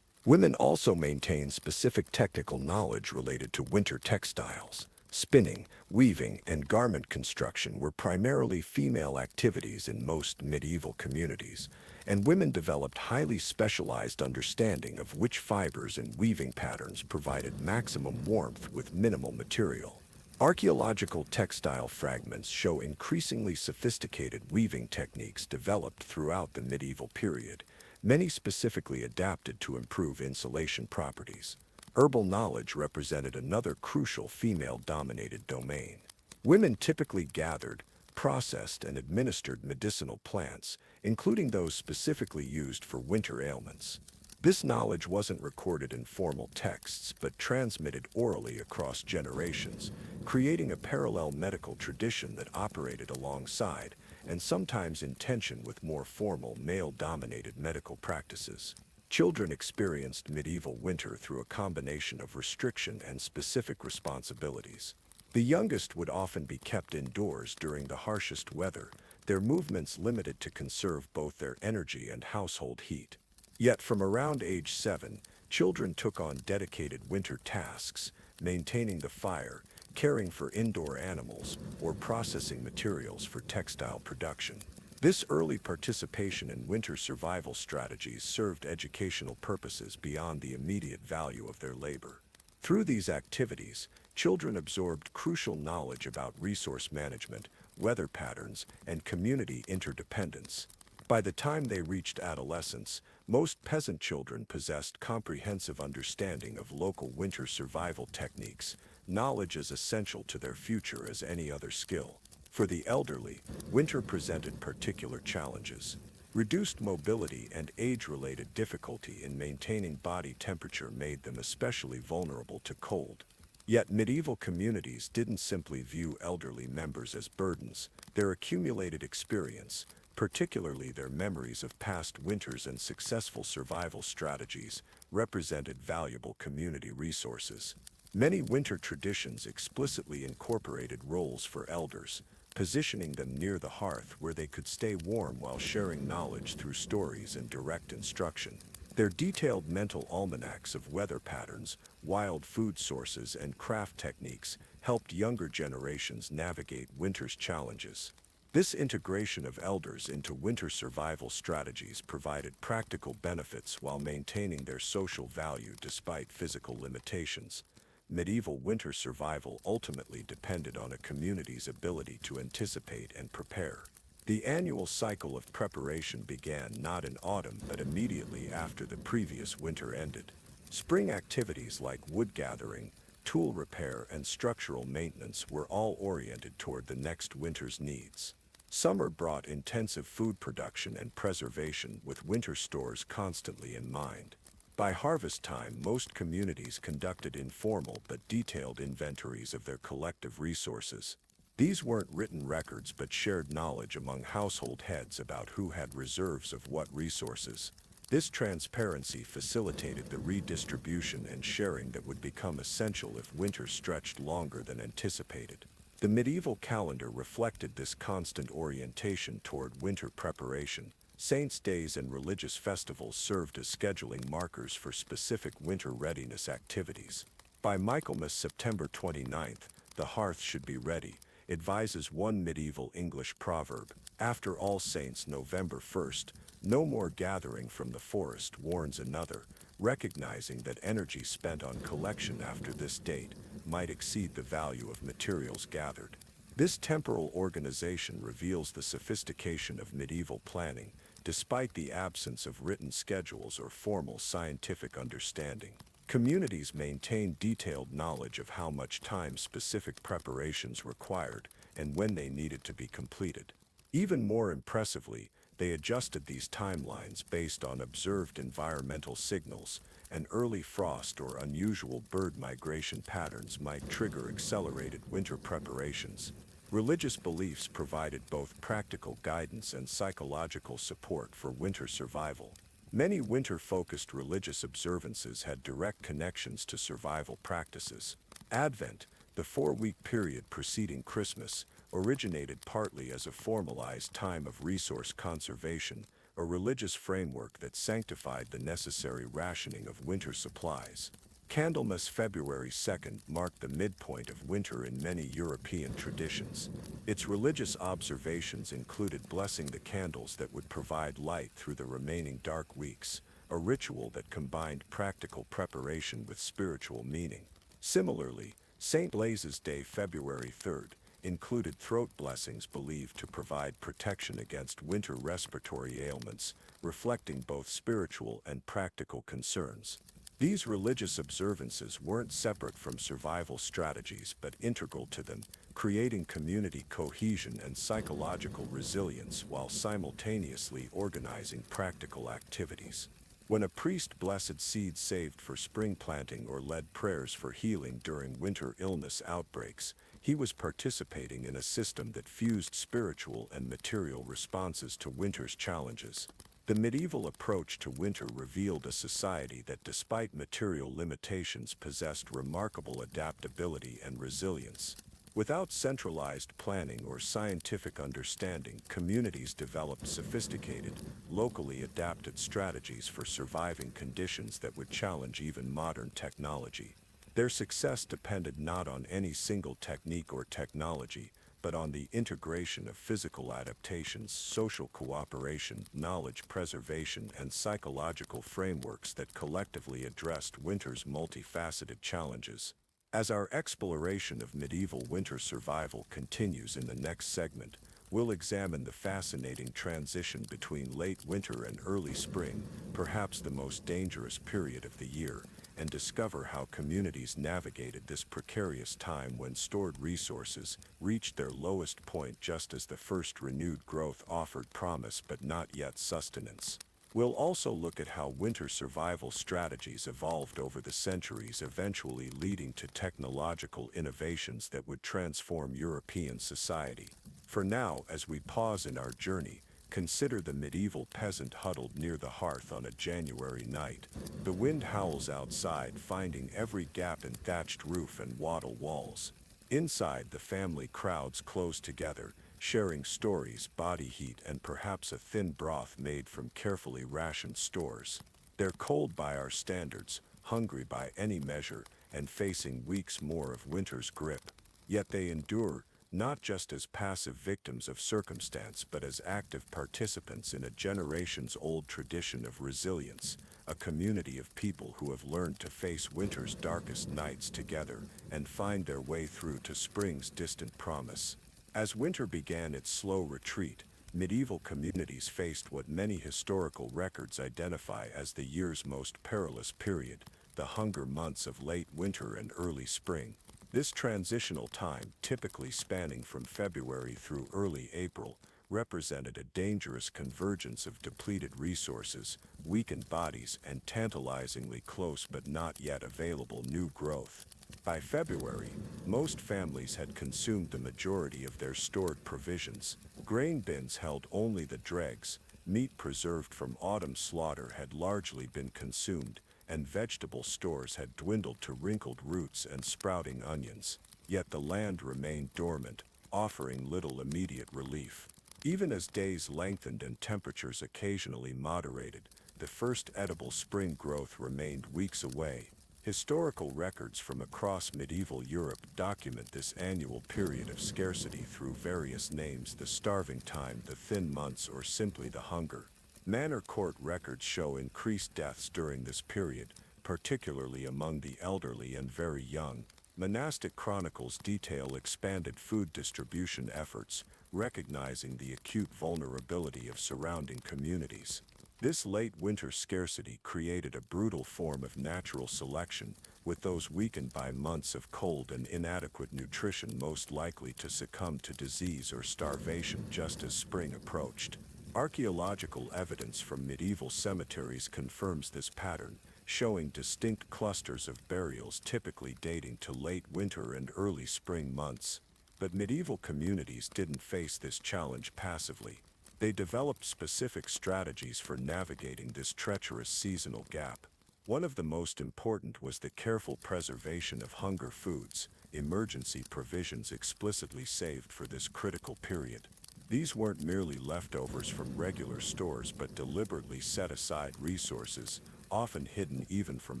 Women also maintained specific technical knowledge related to winter textiles. Spinning, weaving, and garment construction were primarily female activities in most medieval communities, and women developed highly specialized understanding of which fibers and weaving patterns provided maximum warmth with minimal material. Archaeological textile fragments show increasingly sophisticated weaving techniques developed throughout the medieval period, many specifically adapted to improve insulation properties. Herbal knowledge represented another crucial female-dominated domain. Women typically gathered, processed, and administered medicinal plants, including those specifically used for winter ailments. This knowledge wasn't recorded in formal texts, but transmitted orally across generations, creating a parallel medical tradition that operated alongside, and sometimes in tension with more formal male-dominated medical practices. Children experienced medieval winter through a combination of restriction and specific responsibilities. The youngest would often be kept indoors during the harshest weather, their movements limited to conserve both their energy and household heat. Yet from around age 7, children took on dedicated winter tasks, maintaining the fire, caring for indoor animals, or processing materials for textile production. This early participation in winter survival strategies served educational purposes beyond the immediate value of their labor. Through these activities, children absorbed crucial knowledge about resource management, weather patterns, and community interdependence. By the time they reached adolescence, most peasant children possessed comprehensive understanding of local winter survival techniques, knowledge as essential to their future as any other skill. For the elderly, winter presented particular challenges. Reduced mobility and age-related difficulty in maintaining body temperature made them especially vulnerable to cold. Yet medieval communities didn't simply view elderly members as burdens. Their accumulated experience, Particularly their memories of past winters and successful survival strategies represented valuable community resources. Many winter traditions explicitly incorporated roles for elders, positioning them near the hearth where they could stay warm while sharing knowledge through stories and direct instruction. Their detailed mental almanacs of weather patterns, wild food sources, and craft techniques helped younger generations navigate winter's challenges. This integration of elders into winter survival strategies provided practical benefits while maintaining their social value despite physical limitations. Medieval winter survival ultimately depended on a community's ability to anticipate and prepare. The annual cycle of preparation began not in autumn but immediately after the previous winter ended. Spring activities like wood gathering, tool repair, and structural maintenance were all oriented toward the next winter's needs. Summer brought intensive food production and preservation with winter stores constantly in mind. By harvest time, most communities conducted informal but detailed inventories of their collective resources. These weren't written records but shared knowledge among household heads about who had reserves of what resources. This transparency facilitated the redistribution and sharing that would become essential if winter stretched longer than anticipated. The medieval calendar reflected this constant orientation toward winter preparation. Saints' days and religious festivals served as scheduling markers for specific winter readiness activities. By Michaelmas September 29th, the hearth should be ready, advises one medieval English proverb. After All Saints November 1st, no more gathering from the forest, warns another, recognizing that energy spent on collection after this date might exceed the value of materials gathered. This temporal organization reveals the sophistication of medieval planning, despite the absence of written schedules or formal scientific understanding. Communities maintained detailed knowledge of how much time specific preparations required and when they needed to be completed. Even more impressively, they adjusted these timelines based on observed environmental signals. An early frost or unusual bird migration patterns might trigger accelerated winter preparations. Religious beliefs provided both practical guidance and psychological support for winter survival. Many winter-focused religious observances had direct connections to survival practices. Advent, the 4-week period preceding Christmas, originated partly as a formalized time of resource conservation, a religious framework that sanctified the necessary rationing of winter supplies. Candlemas February 2nd marked the midpoint of winter in many European traditions. Its religious observations included blessing the candles that would provide light through the remaining dark weeks, a ritual that combined practical preparation with spiritual meaning. Similarly, St. Blaise's Day February 3rd included throat blessings believed to provide protection against winter respiratory ailments, reflecting both spiritual and practical concerns. These religious observances weren't separate from survival strategies but integral to them, creating community cohesion and psychological resilience while simultaneously organizing practical activities. When a priest blessed seeds saved for spring planting or led prayers for healing during winter illness outbreaks, he was participating in a system that fused spiritual and material responses to winter's challenges. The medieval approach to winter revealed a society that, despite material limitations, possessed remarkable adaptability and resilience. Without centralized planning or scientific understanding, communities developed sophisticated, locally adapted strategies for surviving conditions that would challenge even modern technology. Their success depended not on any single technique or technology, but on the integration of physical adaptations, social cooperation, knowledge preservation, and psychological frameworks that collectively addressed winter's multifaceted challenges. As our exploration of medieval winter survival continues in the next segment, we'll examine the fascinating transition between late winter and early spring, perhaps the most dangerous period of the year, and discover how communities navigated this precarious time when stored resources reached their lowest point just as the first renewed growth offered promise but not yet sustenance. We'll also look at how winter survival strategies evolved over the centuries, eventually leading to technological innovations that would transform European society. For now, as we pause in our journey, Consider the medieval peasant huddled near the hearth on a January night. The wind howls outside, finding every gap in thatched roof and wattle walls. Inside, the family crowds close together, sharing stories, body heat, and perhaps a thin broth made from carefully rationed stores. They're cold by our standards, hungry by any measure, and facing weeks more of winter's grip. Yet they endure, not just as passive victims of circumstance but as active participants in a generations-old tradition of resilience, a community of people who have learned to face winter's darkest nights together and find their way through to spring's distant promise. As winter began its slow retreat, medieval communities faced what many historical records identify as the year's most perilous period, the hunger months of late winter and early spring. This transitional time, typically spanning from February through early April, represented a dangerous convergence of depleted resources, weakened bodies, and tantalizingly close but not yet available new growth. By February, most families had consumed the majority of their stored provisions. Grain bins held only the dregs, meat preserved from autumn slaughter had largely been consumed, and vegetable stores had dwindled to wrinkled roots and sprouting onions. Yet the land remained dormant, offering little immediate relief. Even as days lengthened and temperatures occasionally moderated, the first edible spring growth remained weeks away. Historical records from across medieval Europe document this annual period of scarcity through various names: the starving time, the thin months, or simply the hunger. Manor court records show increased deaths during this period, particularly among the elderly and very young. Monastic chronicles detail expanded food distribution efforts, recognizing the acute vulnerability of surrounding communities. This late winter scarcity created a brutal form of natural selection, with those weakened by months of cold and inadequate nutrition most likely to succumb to disease or starvation just as spring approached. Archaeological evidence from medieval cemeteries confirms this pattern, showing distinct clusters of burials typically dating to late winter and early spring months. But medieval communities didn't face this challenge passively. They developed specific strategies for navigating this treacherous seasonal gap. One of the most important was the careful preservation of hunger foods, emergency provisions explicitly saved for this critical period. These weren't merely leftovers from regular stores but deliberately set-aside resources, often hidden even from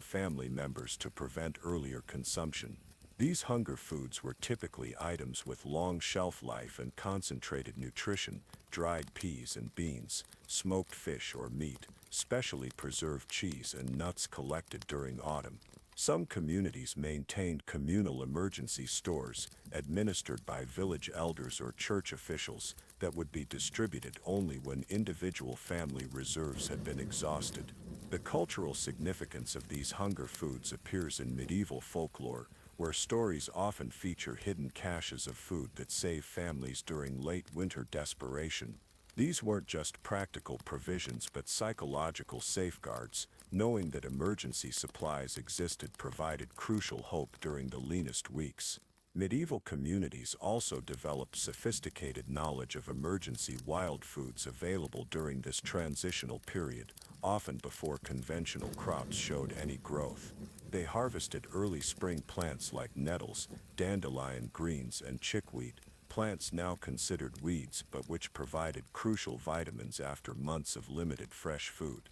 family members to prevent earlier consumption. These hunger foods were typically items with long shelf life and concentrated nutrition: dried peas and beans, smoked fish or meat, specially preserved cheese, and nuts collected during autumn. Some communities maintained communal emergency stores, administered by village elders or church officials, that would be distributed only when individual family reserves had been exhausted. The cultural significance of these hunger foods appears in medieval folklore, where stories often feature hidden caches of food that save families during late winter desperation. These weren't just practical provisions but psychological safeguards. Knowing that emergency supplies existed provided crucial hope during the leanest weeks. Medieval communities also developed sophisticated knowledge of emergency wild foods available during this transitional period, often before conventional crops showed any growth. They harvested early spring plants like nettles, dandelion greens, and chickweed, plants now considered weeds but which provided crucial vitamins after months of limited fresh food.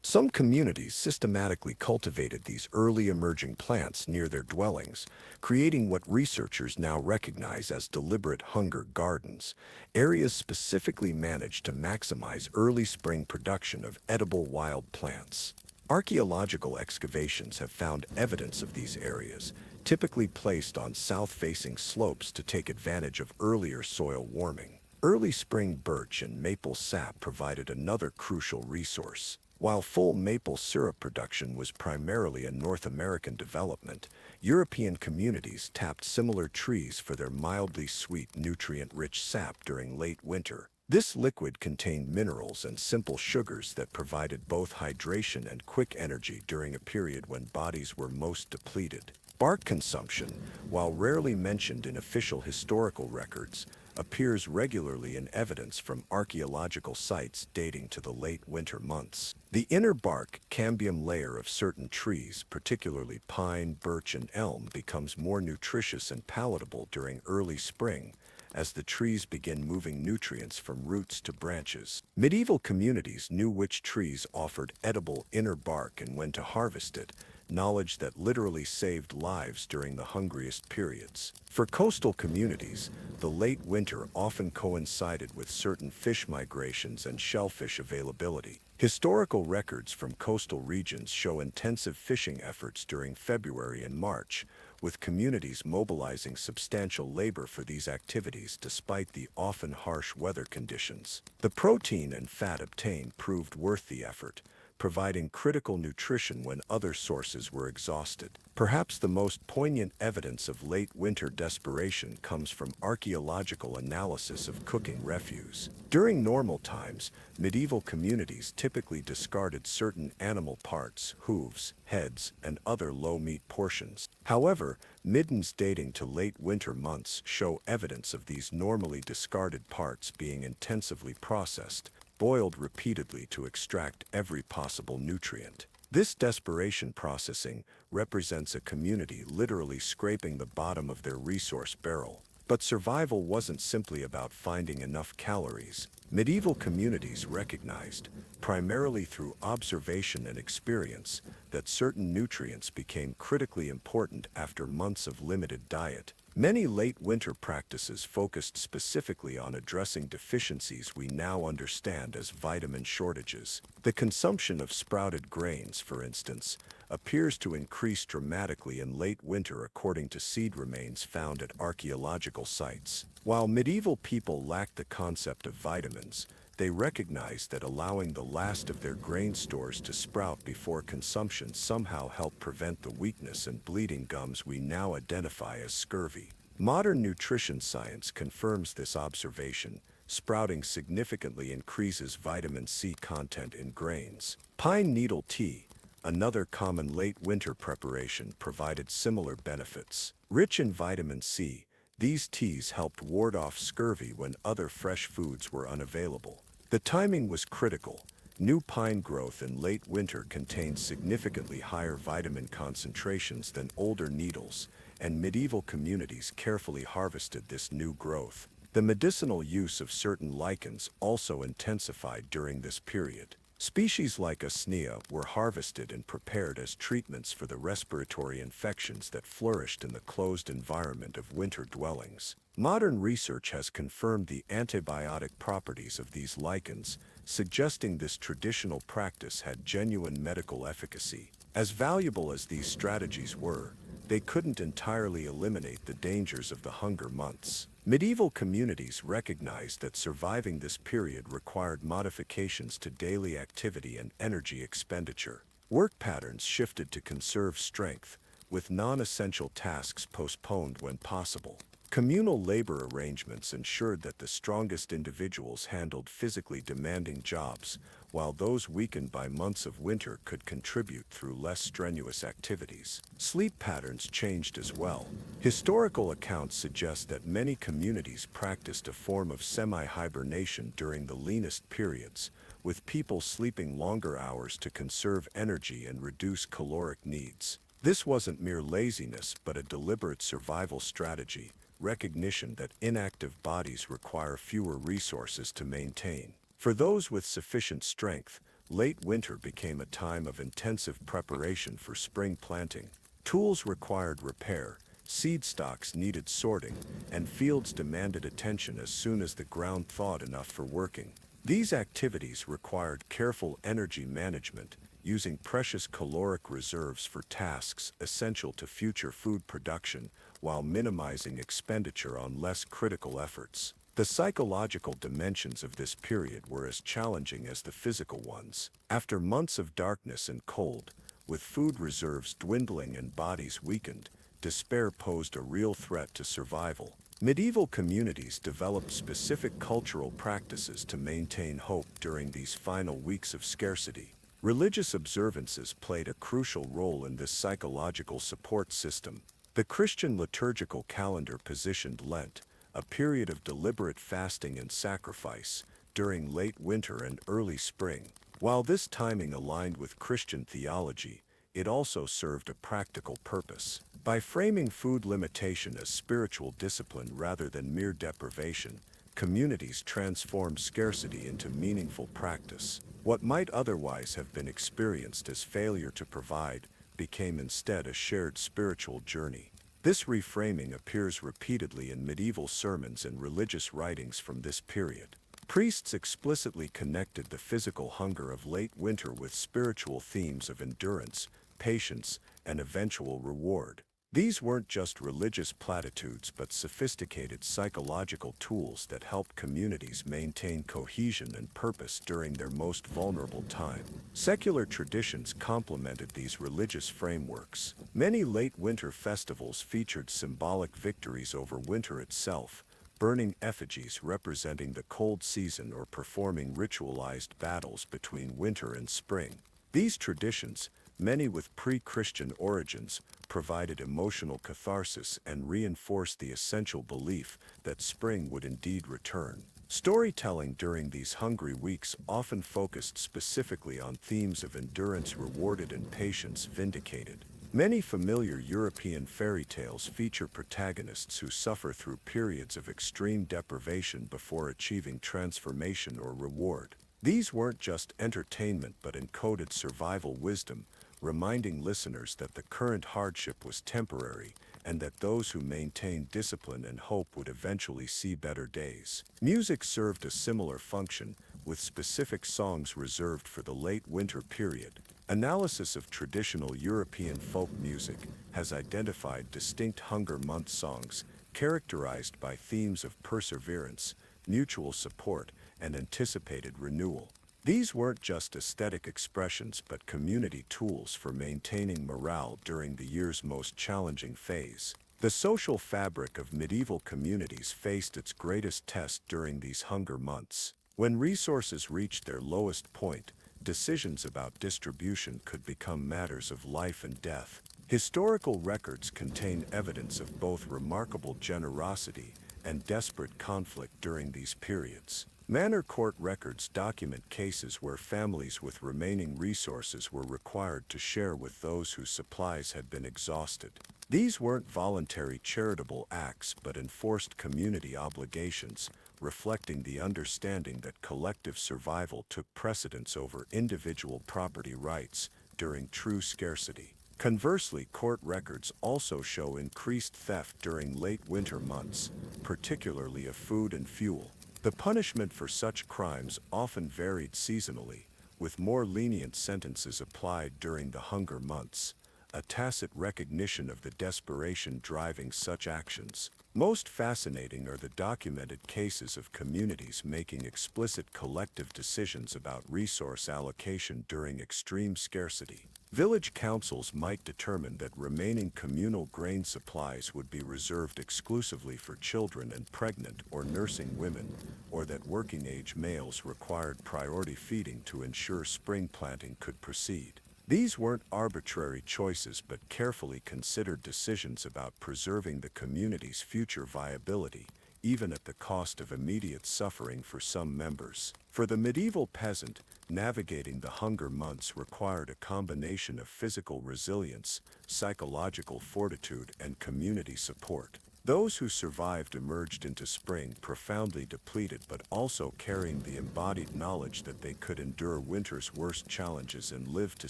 Some communities systematically cultivated these early emerging plants near their dwellings, creating what researchers now recognize as deliberate hunger gardens, areas specifically managed to maximize early spring production of edible wild plants. Archaeological excavations have found evidence of these areas, typically placed on south-facing slopes to take advantage of earlier soil warming. Early spring birch and maple sap provided another crucial resource. While full maple syrup production was primarily a North American development, European communities tapped similar trees for their mildly sweet, nutrient-rich sap during late winter. This liquid contained minerals and simple sugars that provided both hydration and quick energy during a period when bodies were most depleted. Bark consumption, while rarely mentioned in official historical records, appears regularly in evidence from archaeological sites dating to the late winter months. The inner bark cambium layer of certain trees, particularly pine, birch, and elm, becomes more nutritious and palatable during early spring, as the trees begin moving nutrients from roots to branches. Medieval communities knew which trees offered edible inner bark and when to harvest it, knowledge that literally saved lives during the hungriest periods. For coastal communities, the late winter often coincided with certain fish migrations and shellfish availability. Historical records from coastal regions show intensive fishing efforts during February and March, with communities mobilizing substantial labor for these activities despite the often harsh weather conditions. The protein and fat obtained proved worth the effort, providing critical nutrition when other sources were exhausted. Perhaps the most poignant evidence of late winter desperation comes from archaeological analysis of cooking refuse. During normal times, medieval communities typically discarded certain animal parts, hooves, heads, and other low-meat portions. However, middens dating to late winter months show evidence of these normally discarded parts being intensively processed, boiled repeatedly to extract every possible nutrient. This desperation processing represents a community literally scraping the bottom of their resource barrel. But survival wasn't simply about finding enough calories. Medieval communities recognized, primarily through observation and experience, that certain nutrients became critically important after months of limited diet. Many late winter practices focused specifically on addressing deficiencies we now understand as vitamin shortages. The consumption of sprouted grains, for instance, appears to increase dramatically in late winter according to seed remains found at archaeological sites. While medieval people lacked the concept of vitamins, they recognized that allowing the last of their grain stores to sprout before consumption somehow helped prevent the weakness and bleeding gums we now identify as scurvy. Modern nutrition science confirms this observation. Sprouting significantly increases vitamin C content in grains. Pine needle tea, another common late winter preparation, provided similar benefits. Rich in vitamin C, these teas helped ward off scurvy when other fresh foods were unavailable. The timing was critical. New pine growth in late winter contained significantly higher vitamin concentrations than older needles, and medieval communities carefully harvested this new growth. The medicinal use of certain lichens also intensified during this period. Species like Usnea were harvested and prepared as treatments for the respiratory infections that flourished in the closed environment of winter dwellings. Modern research has confirmed the antibiotic properties of these lichens, suggesting this traditional practice had genuine medical efficacy. As valuable as these strategies were, they couldn't entirely eliminate the dangers of the hunger months. Medieval communities recognized that surviving this period required modifications to daily activity and energy expenditure. Work patterns shifted to conserve strength, with non-essential tasks postponed when possible. Communal labor arrangements ensured that the strongest individuals handled physically demanding jobs, while those weakened by months of winter could contribute through less strenuous activities. Sleep patterns changed as well. Historical accounts suggest that many communities practiced a form of semi-hibernation during the leanest periods, with people sleeping longer hours to conserve energy and reduce caloric needs. This wasn't mere laziness, but a deliberate survival strategy, recognition that inactive bodies require fewer resources to maintain. For those with sufficient strength, late winter became a time of intensive preparation for spring planting. Tools required repair, seed stocks needed sorting, and fields demanded attention as soon as the ground thawed enough for working. These activities required careful energy management, using precious caloric reserves for tasks essential to future food production, while minimizing expenditure on less critical efforts. The psychological dimensions of this period were as challenging as the physical ones. After months of darkness and cold, with food reserves dwindling and bodies weakened, despair posed a real threat to survival. Medieval communities developed specific cultural practices to maintain hope during these final weeks of scarcity. Religious observances played a crucial role in this psychological support system. The Christian liturgical calendar positioned Lent, a period of deliberate fasting and sacrifice during late winter and early spring. While this timing aligned with Christian theology, it also served a practical purpose. By framing food limitation as spiritual discipline rather than mere deprivation, communities transformed scarcity into meaningful practice. What might otherwise have been experienced as failure to provide became instead a shared spiritual journey. This reframing appears repeatedly in medieval sermons and religious writings from this period. Priests explicitly connected the physical hunger of late winter with spiritual themes of endurance, patience, and eventual reward. These weren't just religious platitudes but sophisticated psychological tools that helped communities maintain cohesion and purpose during their most vulnerable time. Secular traditions complemented these religious frameworks. Many late winter festivals featured symbolic victories over winter itself, burning effigies representing the cold season or performing ritualized battles between winter and spring. These traditions, many with pre-Christian origins, provided emotional catharsis and reinforced the essential belief that spring would indeed return. Storytelling during these hungry weeks often focused specifically on themes of endurance rewarded and patience vindicated. Many familiar European fairy tales feature protagonists who suffer through periods of extreme deprivation before achieving transformation or reward. These weren't just entertainment but encoded survival wisdom, reminding listeners that the current hardship was temporary and that those who maintained discipline and hope would eventually see better days. Music served a similar function, with specific songs reserved for the late winter period. Analysis of traditional European folk music has identified distinct hunger month songs characterized by themes of perseverance, mutual support, and anticipated renewal. These weren't just aesthetic expressions but community tools for maintaining morale during the year's most challenging phase. The social fabric of medieval communities faced its greatest test during these hunger months. When resources reached their lowest point, decisions about distribution could become matters of life and death. Historical records contain evidence of both remarkable generosity and desperate conflict during these periods. Manor court records document cases where families with remaining resources were required to share with those whose supplies had been exhausted. These weren't voluntary charitable acts but enforced community obligations, reflecting the understanding that collective survival took precedence over individual property rights during true scarcity. Conversely, court records also show increased theft during late winter months, particularly of food and fuel. The punishment for such crimes often varied seasonally, with more lenient sentences applied during the hunger months, a tacit recognition of the desperation driving such actions. Most fascinating are the documented cases of communities making explicit collective decisions about resource allocation during extreme scarcity. Village councils might determine that remaining communal grain supplies would be reserved exclusively for children and pregnant or nursing women, or that working-age males required priority feeding to ensure spring planting could proceed. These weren't arbitrary choices but carefully considered decisions about preserving the community's future viability, even at the cost of immediate suffering for some members. For the medieval peasant, navigating the hunger months required a combination of physical resilience, psychological fortitude, and community support. Those who survived emerged into spring profoundly depleted but also carrying the embodied knowledge that they could endure winter's worst challenges and live to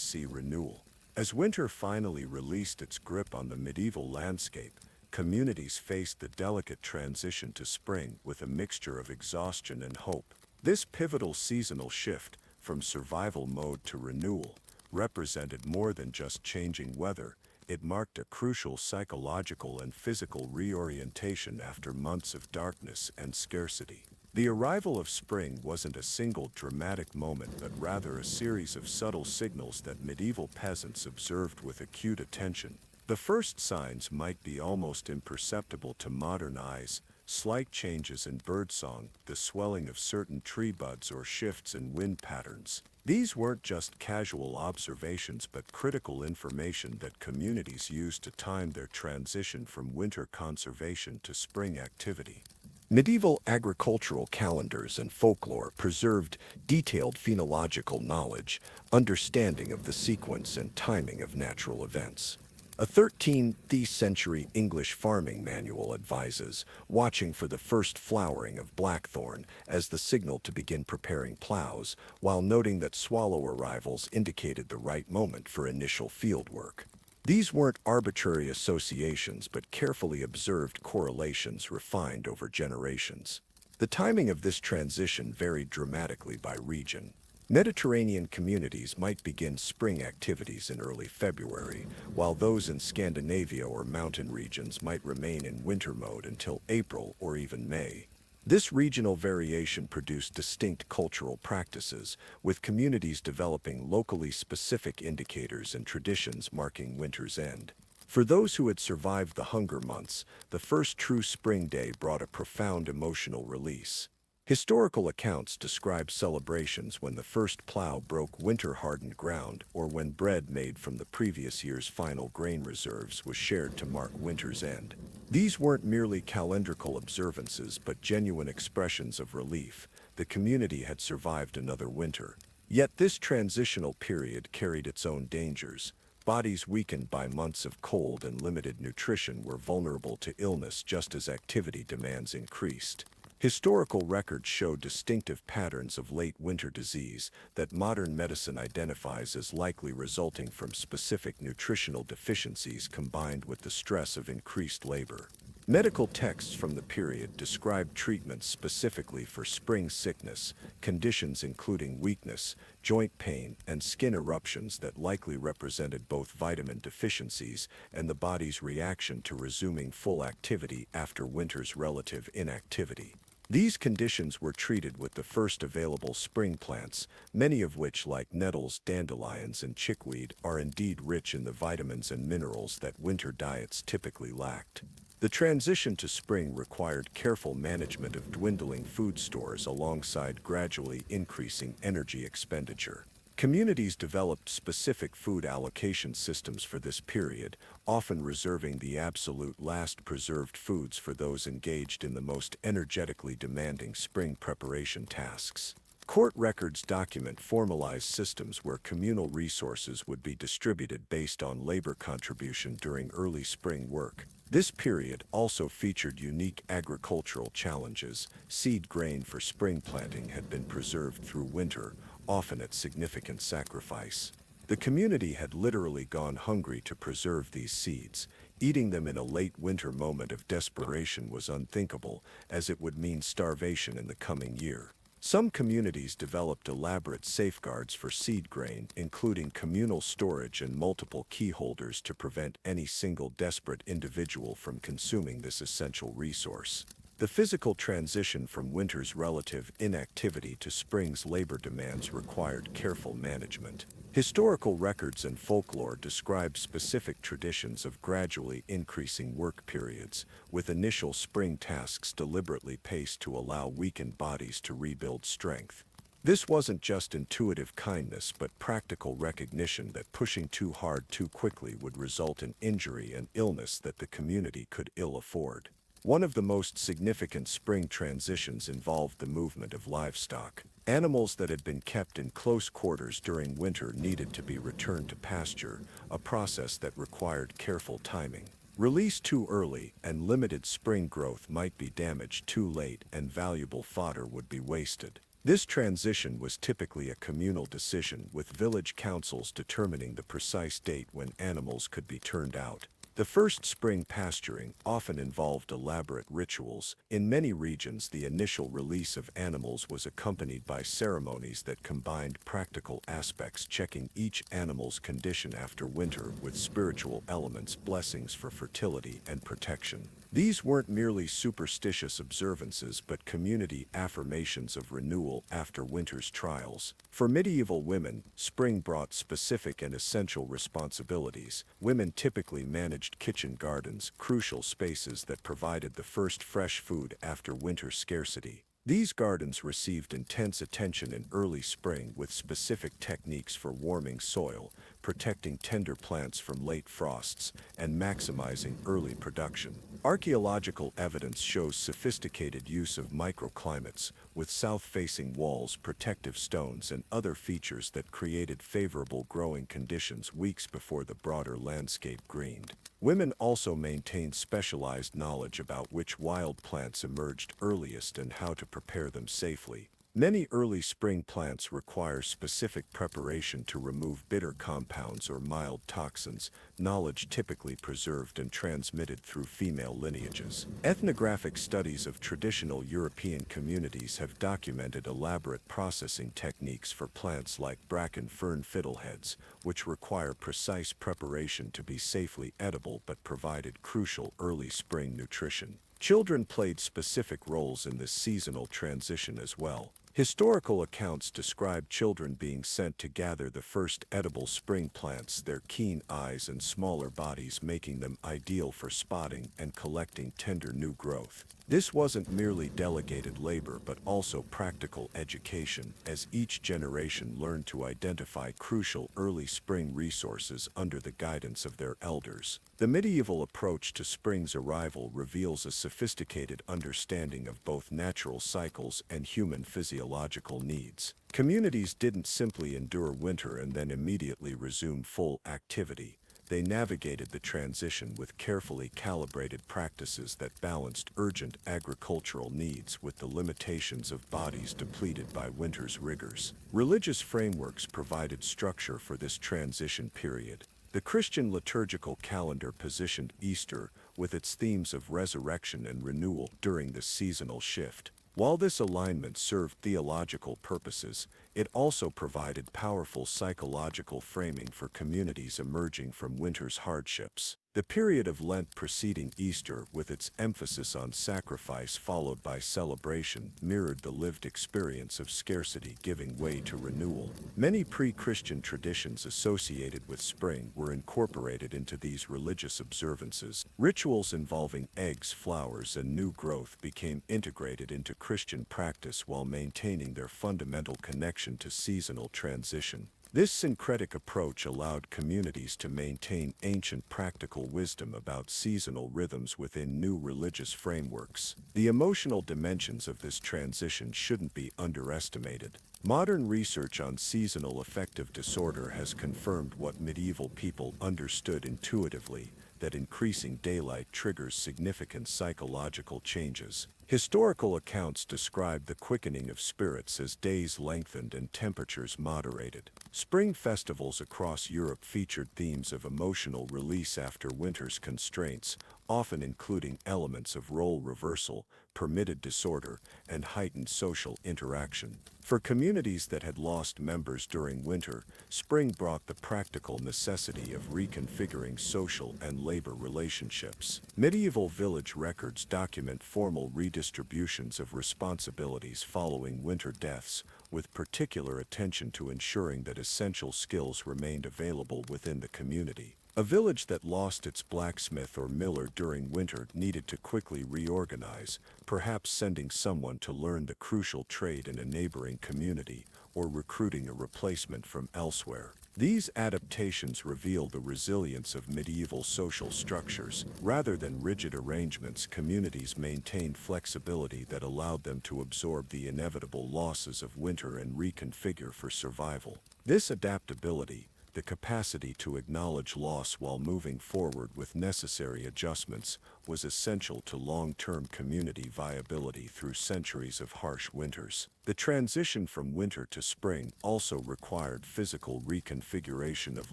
see renewal. As winter finally released its grip on the medieval landscape, communities faced the delicate transition to spring with a mixture of exhaustion and hope. This pivotal seasonal shift, from survival mode to renewal, represented more than just changing weather. It marked a crucial psychological and physical reorientation after months of darkness and scarcity. The arrival of spring wasn't a single dramatic moment but rather a series of subtle signals that medieval peasants observed with acute attention. The first signs might be almost imperceptible to modern eyes: slight changes in birdsong, the swelling of certain tree buds, or shifts in wind patterns. These weren't just casual observations but critical information that communities used to time their transition from winter conservation to spring activity. Medieval agricultural calendars and folklore preserved detailed phenological knowledge, understanding of the sequence and timing of natural events. A 13th century English farming manual advises watching for the first flowering of blackthorn as the signal to begin preparing plows, while noting that swallow arrivals indicated the right moment for initial field work. These weren't arbitrary associations, but carefully observed correlations refined over generations. The timing of this transition varied dramatically by region. Mediterranean communities might begin spring activities in early February, while those in Scandinavia or mountain regions might remain in winter mode until April or even May. This regional variation produced distinct cultural practices, with communities developing locally specific indicators and traditions marking winter's end. For those who had survived the hunger months, the first true spring day brought a profound emotional release. Historical accounts describe celebrations when the first plow broke winter-hardened ground or when bread made from the previous year's final grain reserves was shared to mark winter's end. These weren't merely calendrical observances but genuine expressions of relief. The community had survived another winter. Yet this transitional period carried its own dangers. Bodies weakened by months of cold and limited nutrition were vulnerable to illness just as activity demands increased. Historical records show distinctive patterns of late winter disease that modern medicine identifies as likely resulting from specific nutritional deficiencies combined with the stress of increased labor. Medical texts from the period describe treatments specifically for spring sickness, conditions including weakness, joint pain, and skin eruptions that likely represented both vitamin deficiencies and the body's reaction to resuming full activity after winter's relative inactivity. These conditions were treated with the first available spring plants, many of which, like nettles, dandelions, and chickweed, are indeed rich in the vitamins and minerals that winter diets typically lacked. The transition to spring required careful management of dwindling food stores alongside gradually increasing energy expenditure. Communities developed specific food allocation systems for this period, often reserving the absolute last preserved foods for those engaged in the most energetically demanding spring preparation tasks. Court records document formalized systems where communal resources would be distributed based on labor contribution during early spring work. This period also featured unique agricultural challenges. Seed grain for spring planting had been preserved through winter, often at significant sacrifice. The community had literally gone hungry to preserve these seeds. Eating them in a late winter moment of desperation was unthinkable, as it would mean starvation in the coming year. Some communities developed elaborate safeguards for seed grain, including communal storage and multiple key holders to prevent any single desperate individual from consuming this essential resource. The physical transition from winter's relative inactivity to spring's labor demands required careful management. Historical records and folklore describe specific traditions of gradually increasing work periods, with initial spring tasks deliberately paced to allow weakened bodies to rebuild strength. This wasn't just intuitive kindness but practical recognition that pushing too hard too quickly would result in injury and illness that the community could ill afford. One of the most significant spring transitions involved the movement of livestock. Animals that had been kept in close quarters during winter needed to be returned to pasture, a process that required careful timing. Released too early and limited spring growth might be damaged too late and valuable fodder would be wasted. This transition was typically a communal decision, with village councils determining the precise date when animals could be turned out. The first spring pasturing often involved elaborate rituals. In many regions, the initial release of animals was accompanied by ceremonies that combined practical aspects, checking each animal's condition after winter with spiritual elements, blessings for fertility and protection. These weren't merely superstitious observances but community affirmations of renewal after winter's trials. For medieval women, spring brought specific and essential responsibilities. Women typically managed kitchen gardens, crucial spaces that provided the first fresh food after winter scarcity. These gardens received intense attention in early spring, with specific techniques for warming soil, protecting tender plants from late frosts and maximizing early production. Archaeological evidence shows sophisticated use of microclimates, with south-facing walls, protective stones, and other features that created favorable growing conditions weeks before the broader landscape greened. Women also maintained specialized knowledge about which wild plants emerged earliest and how to prepare them safely. Many early spring plants require specific preparation to remove bitter compounds or mild toxins, knowledge typically preserved and transmitted through female lineages. Ethnographic studies of traditional European communities have documented elaborate processing techniques for plants like bracken fern fiddleheads, which require precise preparation to be safely edible but provided crucial early spring nutrition. Children played specific roles in this seasonal transition as well. Historical accounts describe children being sent to gather the first edible spring plants, their keen eyes and smaller bodies making them ideal for spotting and collecting tender new growth. This wasn't merely delegated labor but also practical education, as each generation learned to identify crucial early spring resources under the guidance of their elders. The medieval approach to spring's arrival reveals a sophisticated understanding of both natural cycles and human physiological needs. Communities didn't simply endure winter and then immediately resume full activity. They navigated the transition with carefully calibrated practices that balanced urgent agricultural needs with the limitations of bodies depleted by winter's rigors. Religious frameworks provided structure for this transition period. The Christian liturgical calendar positioned Easter with its themes of resurrection and renewal during the seasonal shift. While this alignment served theological purposes, it also provided powerful psychological framing for communities emerging from winter's hardships. The period of Lent preceding Easter, with its emphasis on sacrifice followed by celebration, mirrored the lived experience of scarcity giving way to renewal. Many pre-Christian traditions associated with spring were incorporated into these religious observances. Rituals involving eggs, flowers, and new growth became integrated into Christian practice while maintaining their fundamental connection to seasonal transition. This syncretic approach allowed communities to maintain ancient practical wisdom about seasonal rhythms within new religious frameworks. The emotional dimensions of this transition shouldn't be underestimated. Modern research on seasonal affective disorder has confirmed what medieval people understood intuitively, that increasing daylight triggers significant psychological changes. Historical accounts describe the quickening of spirits as days lengthened and temperatures moderated. Spring festivals across Europe featured themes of emotional release after winter's constraints, often including elements of role reversal, permitted disorder, and heightened social interaction. For communities that had lost members during winter, spring brought the practical necessity of reconfiguring social and labor relationships. Medieval village records document formal redistributions of responsibilities following winter deaths, with particular attention to ensuring that essential skills remained available within the community. A village that lost its blacksmith or miller during winter needed to quickly reorganize, perhaps sending someone to learn the crucial trade in a neighboring community, or recruiting a replacement from elsewhere. These adaptations reveal the resilience of medieval social structures. Rather than rigid arrangements, communities maintained flexibility that allowed them to absorb the inevitable losses of winter and reconfigure for survival. This adaptability, the capacity to acknowledge loss while moving forward with necessary adjustments, was essential to long-term community viability through centuries of harsh winters. The transition from winter to spring also required physical reconfiguration of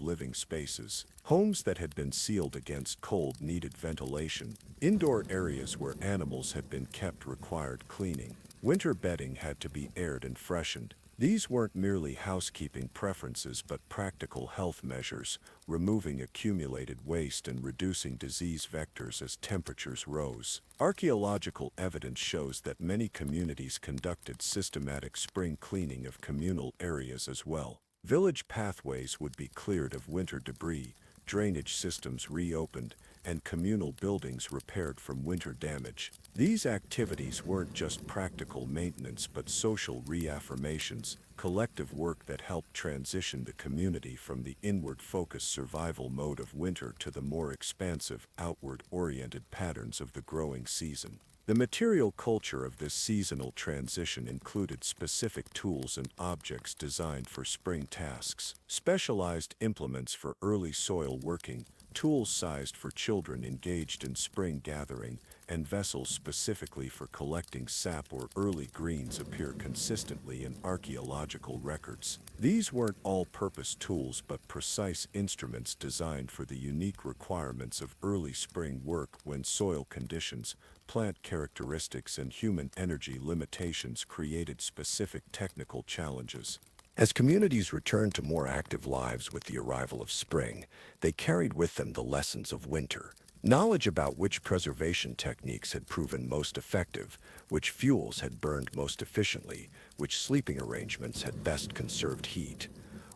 living spaces. Homes that had been sealed against cold needed ventilation. Indoor areas where animals had been kept required cleaning. Winter bedding had to be aired and freshened. These weren't merely housekeeping preferences but practical health measures, removing accumulated waste and reducing disease vectors as temperatures rose. Archaeological evidence shows that many communities conducted systematic spring cleaning of communal areas as well. Village pathways would be cleared of winter debris, drainage systems reopened, and communal buildings repaired from winter damage. These activities weren't just practical maintenance but social reaffirmations, collective work that helped transition the community from the inward-focused survival mode of winter to the more expansive, outward-oriented patterns of the growing season. The material culture of this seasonal transition included specific tools and objects designed for spring tasks, specialized implements for early soil working, tools sized for children engaged in spring gathering, and vessels specifically for collecting sap or early greens appear consistently in archaeological records. These weren't all-purpose tools but precise instruments designed for the unique requirements of early spring work when soil conditions, plant characteristics, and human energy limitations created specific technical challenges. As communities returned to more active lives with the arrival of spring, they carried with them the lessons of winter. Knowledge about which preservation techniques had proven most effective, which fuels had burned most efficiently, which sleeping arrangements had best conserved heat.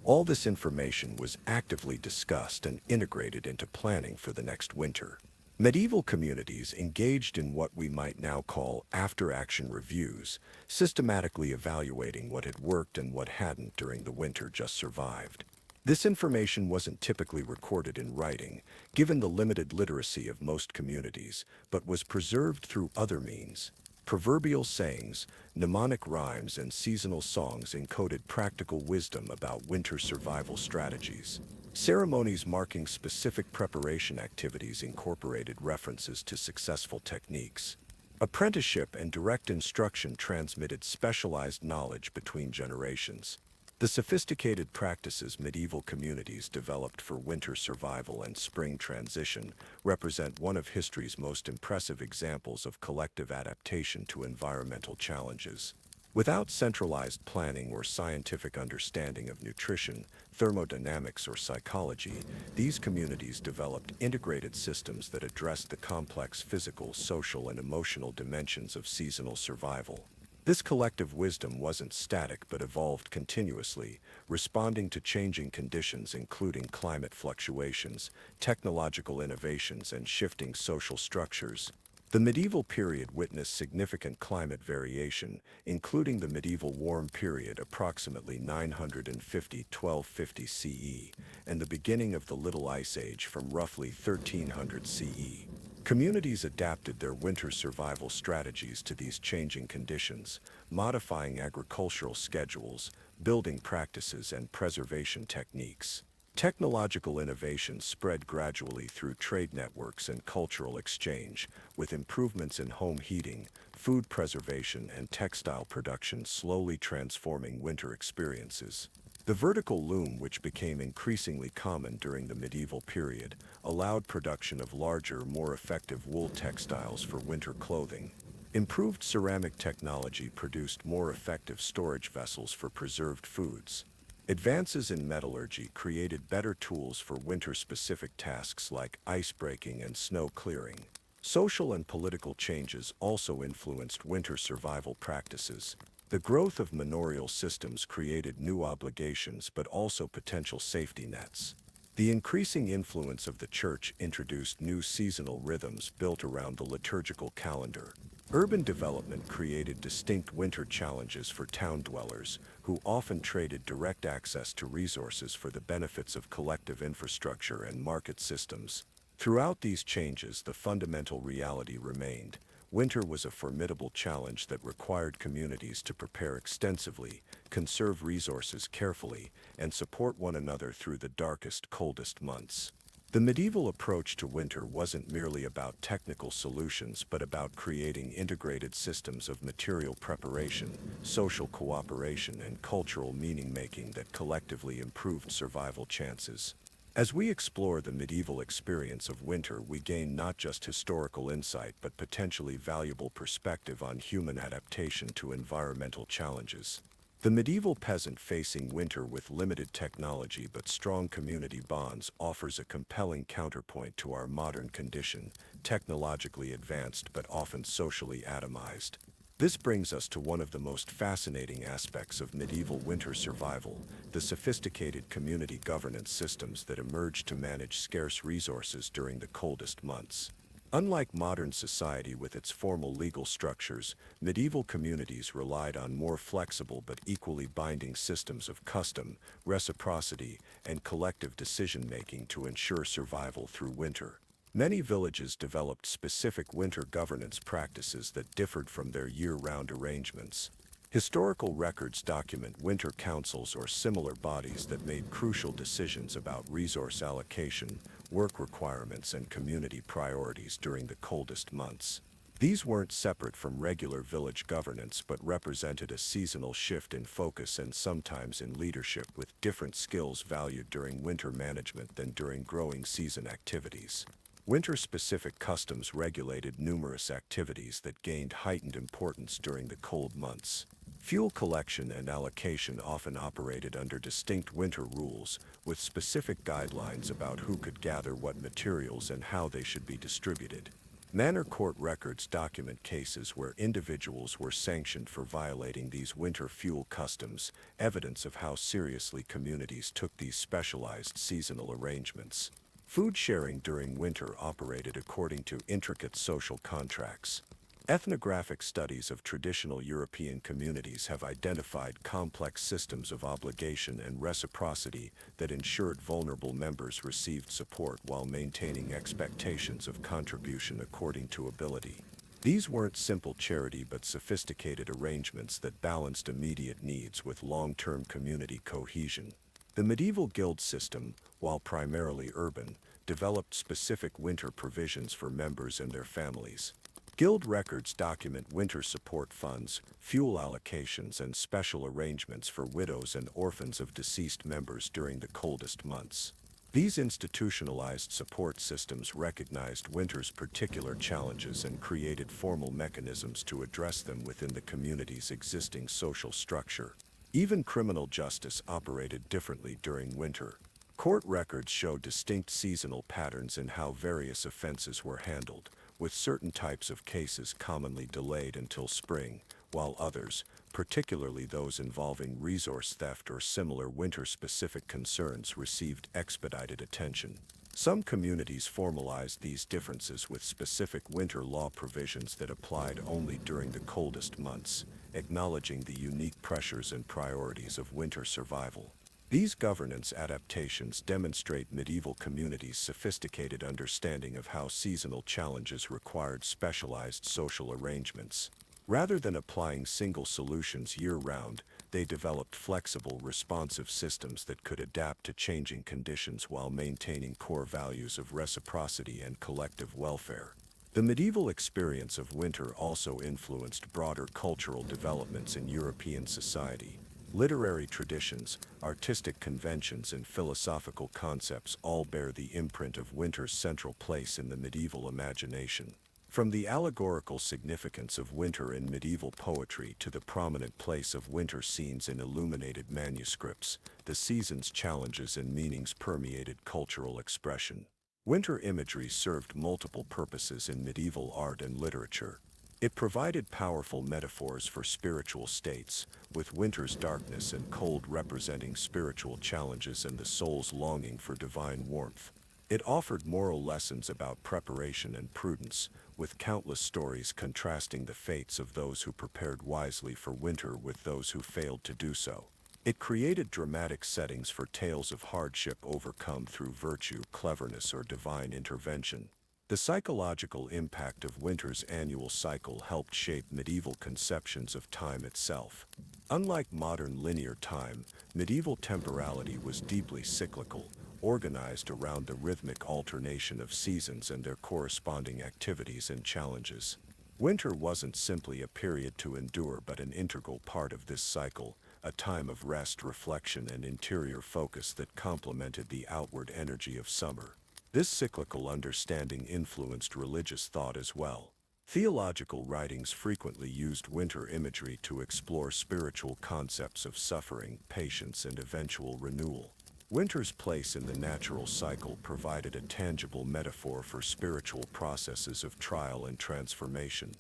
All this information was actively discussed and integrated into planning for the next winter. Medieval communities engaged in what we might now call after-action reviews, systematically evaluating what had worked and what hadn't during the winter just survived. This information wasn't typically recorded in writing, given the limited literacy of most communities, but was preserved through other means. Proverbial sayings, mnemonic rhymes, and seasonal songs encoded practical wisdom about winter survival strategies. Ceremonies marking specific preparation activities incorporated references to successful techniques. Apprenticeship and direct instruction transmitted specialized knowledge between generations. The sophisticated practices medieval communities developed for winter survival and spring transition represent one of history's most impressive examples of collective adaptation to environmental challenges. Without centralized planning or scientific understanding of nutrition, thermodynamics, or psychology, these communities developed integrated systems that addressed the complex physical, social, and emotional dimensions of seasonal survival. This collective wisdom wasn't static but evolved continuously, responding to changing conditions including climate fluctuations, technological innovations, and shifting social structures. The medieval period witnessed significant climate variation, including the medieval warm period approximately 950–1250 CE, and the beginning of the Little Ice Age from roughly 1300 CE. Communities adapted their winter survival strategies to these changing conditions, modifying agricultural schedules, building practices, and preservation techniques. Technological innovation spread gradually through trade networks and cultural exchange, with improvements in home heating, food preservation, and textile production slowly transforming winter experiences. The vertical loom, which became increasingly common during the medieval period, allowed production of larger, more effective wool textiles for winter clothing. Improved ceramic technology produced more effective storage vessels for preserved foods. Advances in metallurgy created better tools for winter-specific tasks like ice breaking and snow clearing. Social and political changes also influenced winter survival practices. The growth of manorial systems created new obligations but also potential safety nets. The increasing influence of the church introduced new seasonal rhythms built around the liturgical calendar. Urban development created distinct winter challenges for town dwellers, who often traded direct access to resources for the benefits of collective infrastructure and market systems. Throughout these changes, the fundamental reality remained. Winter was a formidable challenge that required communities to prepare extensively, conserve resources carefully, and support one another through the darkest, coldest months. The medieval approach to winter wasn't merely about technical solutions but about creating integrated systems of material preparation, social cooperation, and cultural meaning-making that collectively improved survival chances. As we explore the medieval experience of winter, we gain not just historical insight but potentially valuable perspective on human adaptation to environmental challenges. The medieval peasant facing winter with limited technology but strong community bonds offers a compelling counterpoint to our modern condition, technologically advanced but often socially atomized. This brings us to one of the most fascinating aspects of medieval winter survival, the sophisticated community governance systems that emerged to manage scarce resources during the coldest months. Unlike modern society with its formal legal structures, medieval communities relied on more flexible but equally binding systems of custom, reciprocity, and collective decision-making to ensure survival through winter. Many villages developed specific winter governance practices that differed from their year-round arrangements. Historical records document winter councils or similar bodies that made crucial decisions about resource allocation, work requirements, and community priorities during the coldest months. These weren't separate from regular village governance but represented a seasonal shift in focus and sometimes in leadership, with different skills valued during winter management than during growing season activities. Winter-specific customs regulated numerous activities that gained heightened importance during the cold months. Fuel collection and allocation often operated under distinct winter rules, with specific guidelines about who could gather what materials and how they should be distributed. Manor court records document cases where individuals were sanctioned for violating these winter fuel customs, evidence of how seriously communities took these specialized seasonal arrangements. Food sharing during winter operated according to intricate social contracts. Ethnographic studies of traditional European communities have identified complex systems of obligation and reciprocity that ensured vulnerable members received support while maintaining expectations of contribution according to ability. These weren't simple charity but sophisticated arrangements that balanced immediate needs with long-term community cohesion. The medieval guild system, while primarily urban, developed specific winter provisions for members and their families. Guild records document winter support funds, fuel allocations, and special arrangements for widows and orphans of deceased members during the coldest months. These institutionalized support systems recognized winter's particular challenges and created formal mechanisms to address them within the community's existing social structure. Even criminal justice operated differently during winter. Court records show distinct seasonal patterns in how various offenses were handled, with certain types of cases commonly delayed until spring, while others, particularly those involving resource theft or similar winter-specific concerns, received expedited attention. Some communities formalized these differences with specific winter law provisions that applied only during the coldest months, acknowledging the unique pressures and priorities of winter survival. These governance adaptations demonstrate medieval communities' sophisticated understanding of how seasonal challenges required specialized social arrangements. Rather than applying single solutions year-round, they developed flexible, responsive systems that could adapt to changing conditions while maintaining core values of reciprocity and collective welfare. The medieval experience of winter also influenced broader cultural developments in European society. Literary traditions, artistic conventions, and philosophical concepts all bear the imprint of winter's central place in the medieval imagination. From the allegorical significance of winter in medieval poetry to the prominent place of winter scenes in illuminated manuscripts, the season's challenges and meanings permeated cultural expression. Winter imagery served multiple purposes in medieval art and literature. It provided powerful metaphors for spiritual states, with winter's darkness and cold representing spiritual challenges and the soul's longing for divine warmth. It offered moral lessons about preparation and prudence, with countless stories contrasting the fates of those who prepared wisely for winter with those who failed to do so. It created dramatic settings for tales of hardship overcome through virtue, cleverness, or divine intervention. The psychological impact of winter's annual cycle helped shape medieval conceptions of time itself. Unlike modern linear time, medieval temporality was deeply cyclical, organized around the rhythmic alternation of seasons and their corresponding activities and challenges. Winter wasn't simply a period to endure but an integral part of this cycle, a time of rest, reflection, and interior focus that complemented the outward energy of summer. This cyclical understanding influenced religious thought as well. Theological writings frequently used winter imagery to explore spiritual concepts of suffering, patience, and eventual renewal. Winter's place in the natural cycle provided a tangible metaphor for spiritual processes of trial and transformation.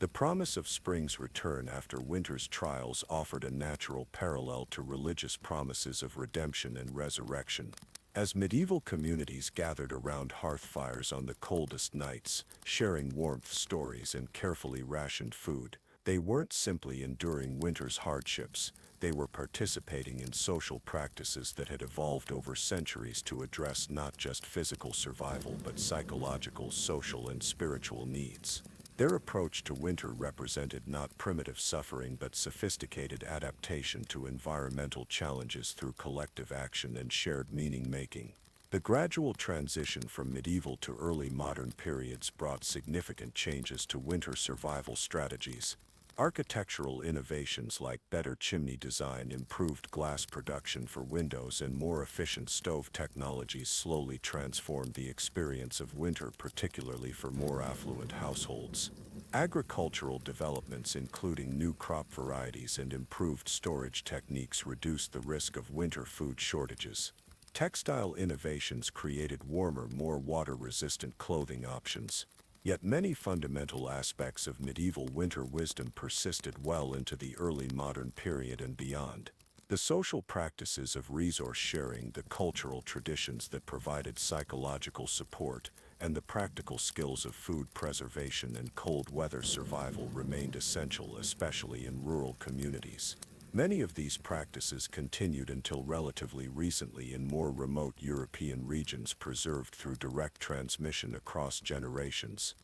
The promise of spring's return after winter's trials offered a natural parallel to religious promises of redemption and resurrection. As medieval communities gathered around hearth fires on the coldest nights, sharing warmth stories and carefully rationed food, they weren't simply enduring winter's hardships, they were participating in social practices that had evolved over centuries to address not just physical survival but psychological, social, and spiritual needs. Their approach to winter represented not primitive suffering but sophisticated adaptation to environmental challenges through collective action and shared meaning-making. The gradual transition from medieval to early modern periods brought significant changes to winter survival strategies. Architectural innovations like better chimney design, improved glass production for windows, and more efficient stove technologies slowly transformed the experience of winter, particularly for more affluent households. Agricultural developments, including new crop varieties and improved storage techniques, reduced the risk of winter food shortages. Textile innovations created warmer, more water-resistant clothing options. Yet many fundamental aspects of medieval winter wisdom persisted well into the early modern period and beyond. The social practices of resource sharing, the cultural traditions that provided psychological support, and the practical skills of food preservation and cold weather survival remained essential, especially in rural communities. Many of these practices continued until relatively recently in more remote European regions, preserved through direct transmission across generations.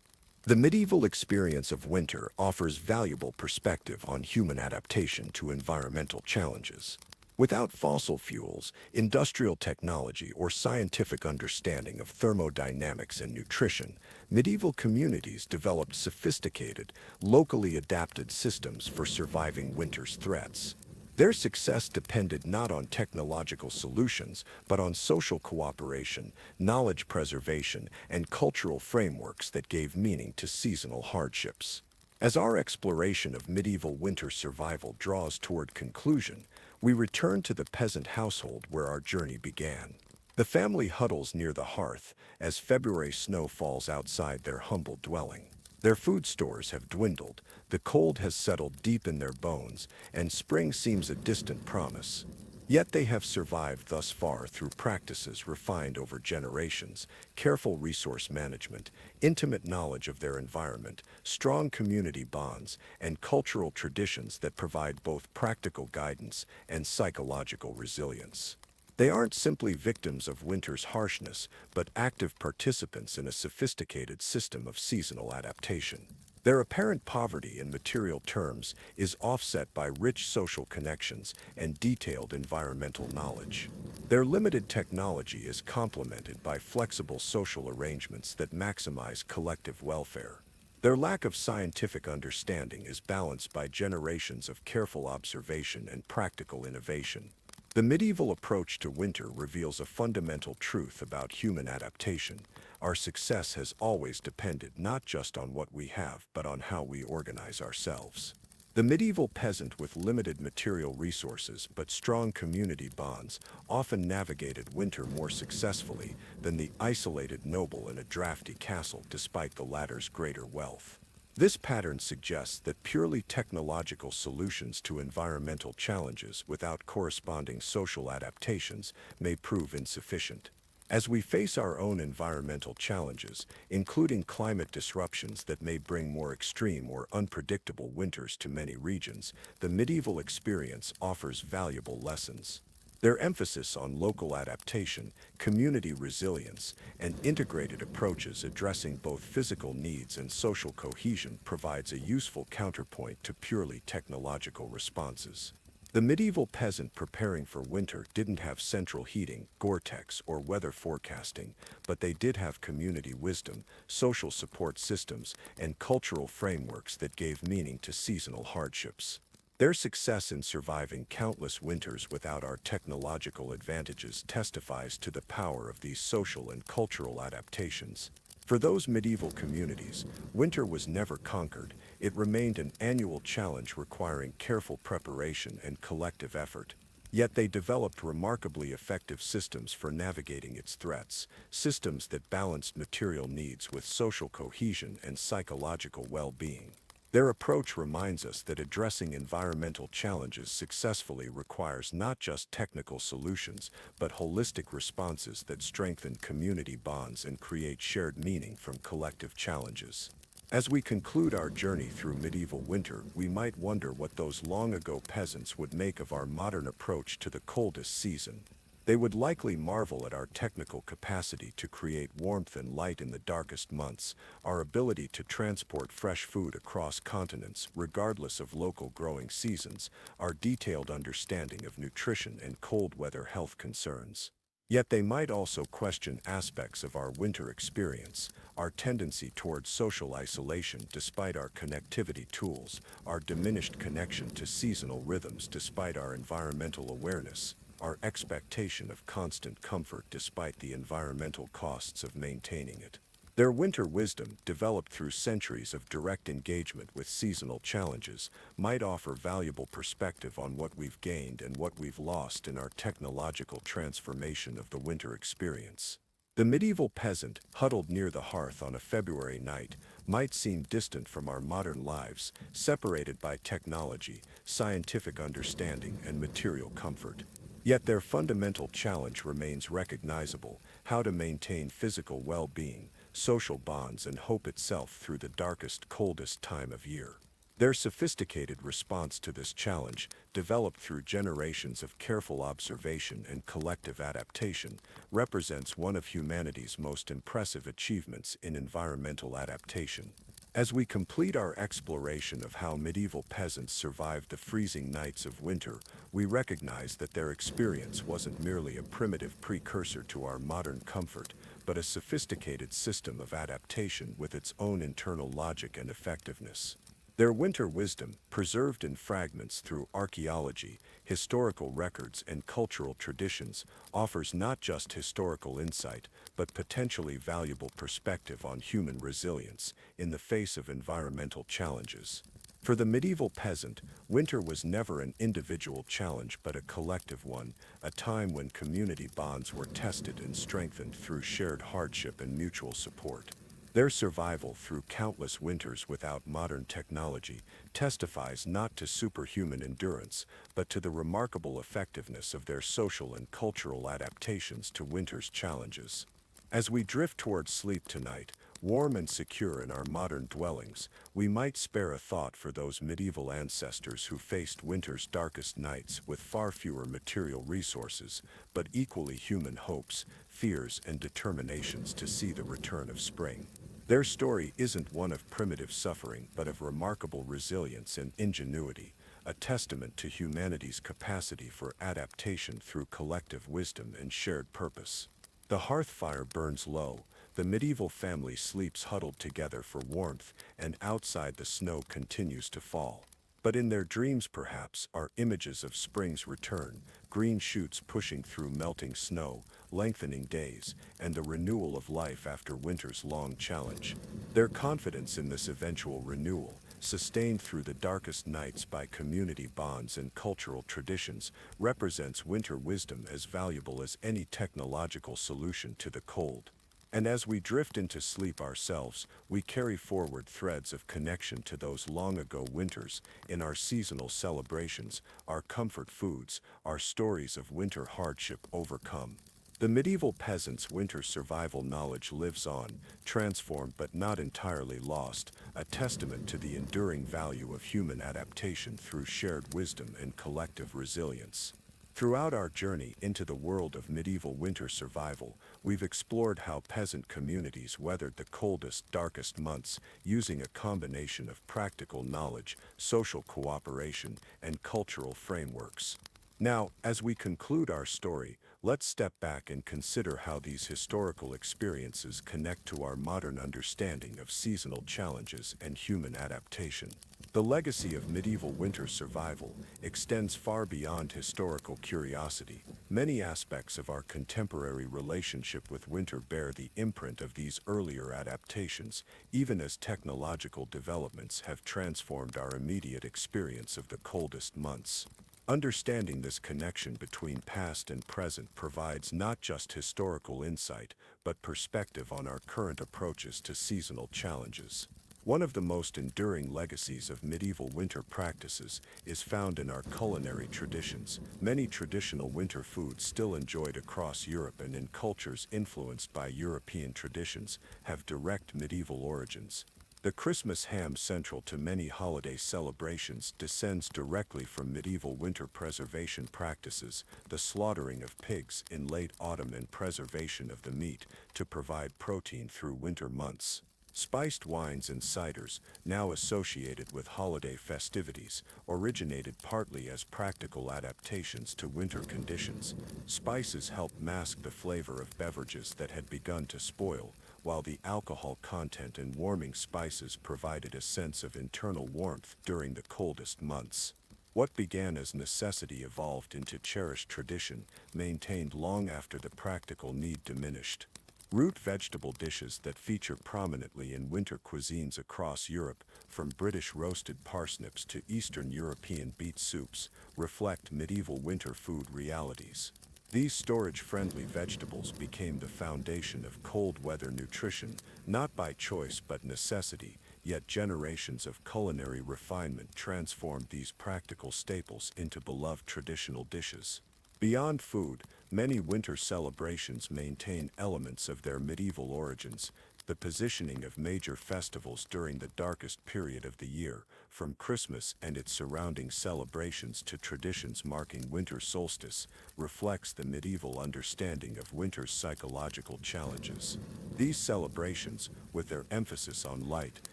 The medieval experience of winter offers valuable perspective on human adaptation to environmental challenges. Without fossil fuels, industrial technology, or scientific understanding of thermodynamics and nutrition, medieval communities developed sophisticated, locally adapted systems for surviving winter's threats. Their success depended not on technological solutions, but on social cooperation, knowledge preservation, and cultural frameworks that gave meaning to seasonal hardships. As our exploration of medieval winter survival draws toward conclusion, we return to the peasant household where our journey began. The family huddles near the hearth as February snow falls outside their humble dwelling. Their food stores have dwindled, the cold has settled deep in their bones, and spring seems a distant promise. Yet they have survived thus far through practices refined over generations, careful resource management, intimate knowledge of their environment, strong community bonds, and cultural traditions that provide both practical guidance and psychological resilience. They aren't simply victims of winter's harshness, but active participants in a sophisticated system of seasonal adaptation. Their apparent poverty in material terms is offset by rich social connections and detailed environmental knowledge. Their limited technology is complemented by flexible social arrangements that maximize collective welfare. Their lack of scientific understanding is balanced by generations of careful observation and practical innovation. The medieval approach to winter reveals a fundamental truth about human adaptation. Our success has always depended not just on what we have, but on how we organize ourselves. The medieval peasant, with limited material resources but strong community bonds, often navigated winter more successfully than the isolated noble in a drafty castle, despite the latter's greater wealth. This pattern suggests that purely technological solutions to environmental challenges without corresponding social adaptations may prove insufficient. As we face our own environmental challenges, including climate disruptions that may bring more extreme or unpredictable winters to many regions, the medieval experience offers valuable lessons. Their emphasis on local adaptation, community resilience, and integrated approaches addressing both physical needs and social cohesion provides a useful counterpoint to purely technological responses. The medieval peasant preparing for winter didn't have central heating, Gore-Tex, or weather forecasting, but they did have community wisdom, social support systems, and cultural frameworks that gave meaning to seasonal hardships. Their success in surviving countless winters without our technological advantages testifies to the power of these social and cultural adaptations. For those medieval communities, winter was never conquered. It remained an annual challenge requiring careful preparation and collective effort. Yet they developed remarkably effective systems for navigating its threats, systems that balanced material needs with social cohesion and psychological well-being. Their approach reminds us that addressing environmental challenges successfully requires not just technical solutions, but holistic responses that strengthen community bonds and create shared meaning from collective challenges. As we conclude our journey through medieval winter, we might wonder what those long-ago peasants would make of our modern approach to the coldest season. They would likely marvel at our technical capacity to create warmth and light in the darkest months, our ability to transport fresh food across continents regardless of local growing seasons, our detailed understanding of nutrition and cold weather health concerns. Yet they might also question aspects of our winter experience, our tendency towards social isolation despite our connectivity tools, our diminished connection to seasonal rhythms despite our environmental awareness, our expectation of constant comfort despite the environmental costs of maintaining it. Their winter wisdom, developed through centuries of direct engagement with seasonal challenges, might offer valuable perspective on what we've gained and what we've lost in our technological transformation of the winter experience. The medieval peasant, huddled near the hearth on a February night, might seem distant from our modern lives, separated by technology, scientific understanding, and material comfort. Yet their fundamental challenge remains recognizable: how to maintain physical well-being, social bonds, and hope itself through the darkest, coldest time of year. Their sophisticated response to this challenge, developed through generations of careful observation and collective adaptation, represents one of humanity's most impressive achievements in environmental adaptation. As we complete our exploration of how medieval peasants survived the freezing nights of winter, we recognize that their experience wasn't merely a primitive precursor to our modern comfort, but a sophisticated system of adaptation with its own internal logic and effectiveness. Their winter wisdom, preserved in fragments through archaeology, historical records, and cultural traditions, offers not just historical insight, but potentially valuable perspective on human resilience in the face of environmental challenges. For the medieval peasant, winter was never an individual challenge but a collective one, a time when community bonds were tested and strengthened through shared hardship and mutual support. Their survival through countless winters without modern technology testifies not to superhuman endurance, but to the remarkable effectiveness of their social and cultural adaptations to winter's challenges. As we drift towards sleep tonight, warm and secure in our modern dwellings, we might spare a thought for those medieval ancestors who faced winter's darkest nights with far fewer material resources, but equally human hopes, fears, and determinations to see the return of spring. Their story isn't one of primitive suffering, but of remarkable resilience and ingenuity, a testament to humanity's capacity for adaptation through collective wisdom and shared purpose. The hearth fire burns low, the medieval family sleeps huddled together for warmth, and outside the snow continues to fall. But in their dreams perhaps are images of spring's return, green shoots pushing through melting snow, lengthening days, and the renewal of life after winter's long challenge. Their confidence in this eventual renewal, sustained through the darkest nights by community bonds and cultural traditions, represents winter wisdom as valuable as any technological solution to the cold. And as we drift into sleep ourselves, we carry forward threads of connection to those long-ago winters in our seasonal celebrations, our comfort foods, our stories of winter hardship overcome. The medieval peasant's winter survival knowledge lives on, transformed but not entirely lost, a testament to the enduring value of human adaptation through shared wisdom and collective resilience. Throughout our journey into the world of medieval winter survival, we've explored how peasant communities weathered the coldest, darkest months using a combination of practical knowledge, social cooperation, and cultural frameworks. Now, as we conclude our story, let's step back and consider how these historical experiences connect to our modern understanding of seasonal challenges and human adaptation. The legacy of medieval winter survival extends far beyond historical curiosity. Many aspects of our contemporary relationship with winter bear the imprint of these earlier adaptations, even as technological developments have transformed our immediate experience of the coldest months. Understanding this connection between past and present provides not just historical insight, but perspective on our current approaches to seasonal challenges. One of the most enduring legacies of medieval winter practices is found in our culinary traditions. Many traditional winter foods still enjoyed across Europe and in cultures influenced by European traditions have direct medieval origins. The Christmas ham central to many holiday celebrations descends directly from medieval winter preservation practices, the slaughtering of pigs in late autumn and preservation of the meat to provide protein through winter months. Spiced wines and ciders, now associated with holiday festivities, originated partly as practical adaptations to winter conditions. Spices helped mask the flavor of beverages that had begun to spoil, while the alcohol content in warming spices provided a sense of internal warmth during the coldest months. What began as necessity evolved into cherished tradition, maintained long after the practical need diminished. Root vegetable dishes that feature prominently in winter cuisines across Europe, from British roasted parsnips to Eastern European beet soups, reflect medieval winter food realities. These storage-friendly vegetables became the foundation of cold-weather nutrition, not by choice but necessity, yet generations of culinary refinement transformed these practical staples into beloved traditional dishes. Beyond food, many winter celebrations maintain elements of their medieval origins. The positioning of major festivals during the darkest period of the year, from Christmas and its surrounding celebrations to traditions marking winter solstice, reflects the medieval understanding of winter's psychological challenges. These celebrations, with their emphasis on light,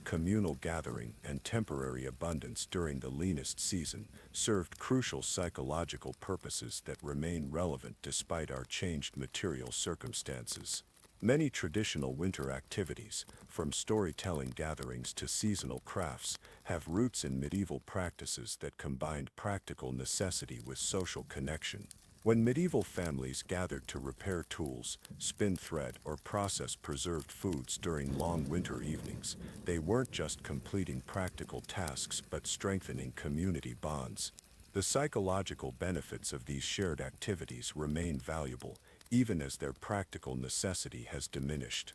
communal gathering, and temporary abundance during the leanest season, served crucial psychological purposes that remain relevant despite our changed material circumstances. Many traditional winter activities, from storytelling gatherings to seasonal crafts, have roots in medieval practices that combined practical necessity with social connection. When medieval families gathered to repair tools, spin thread, or process preserved foods during long winter evenings, they weren't just completing practical tasks but strengthening community bonds. The psychological benefits of these shared activities remain valuable, even as their practical necessity has diminished.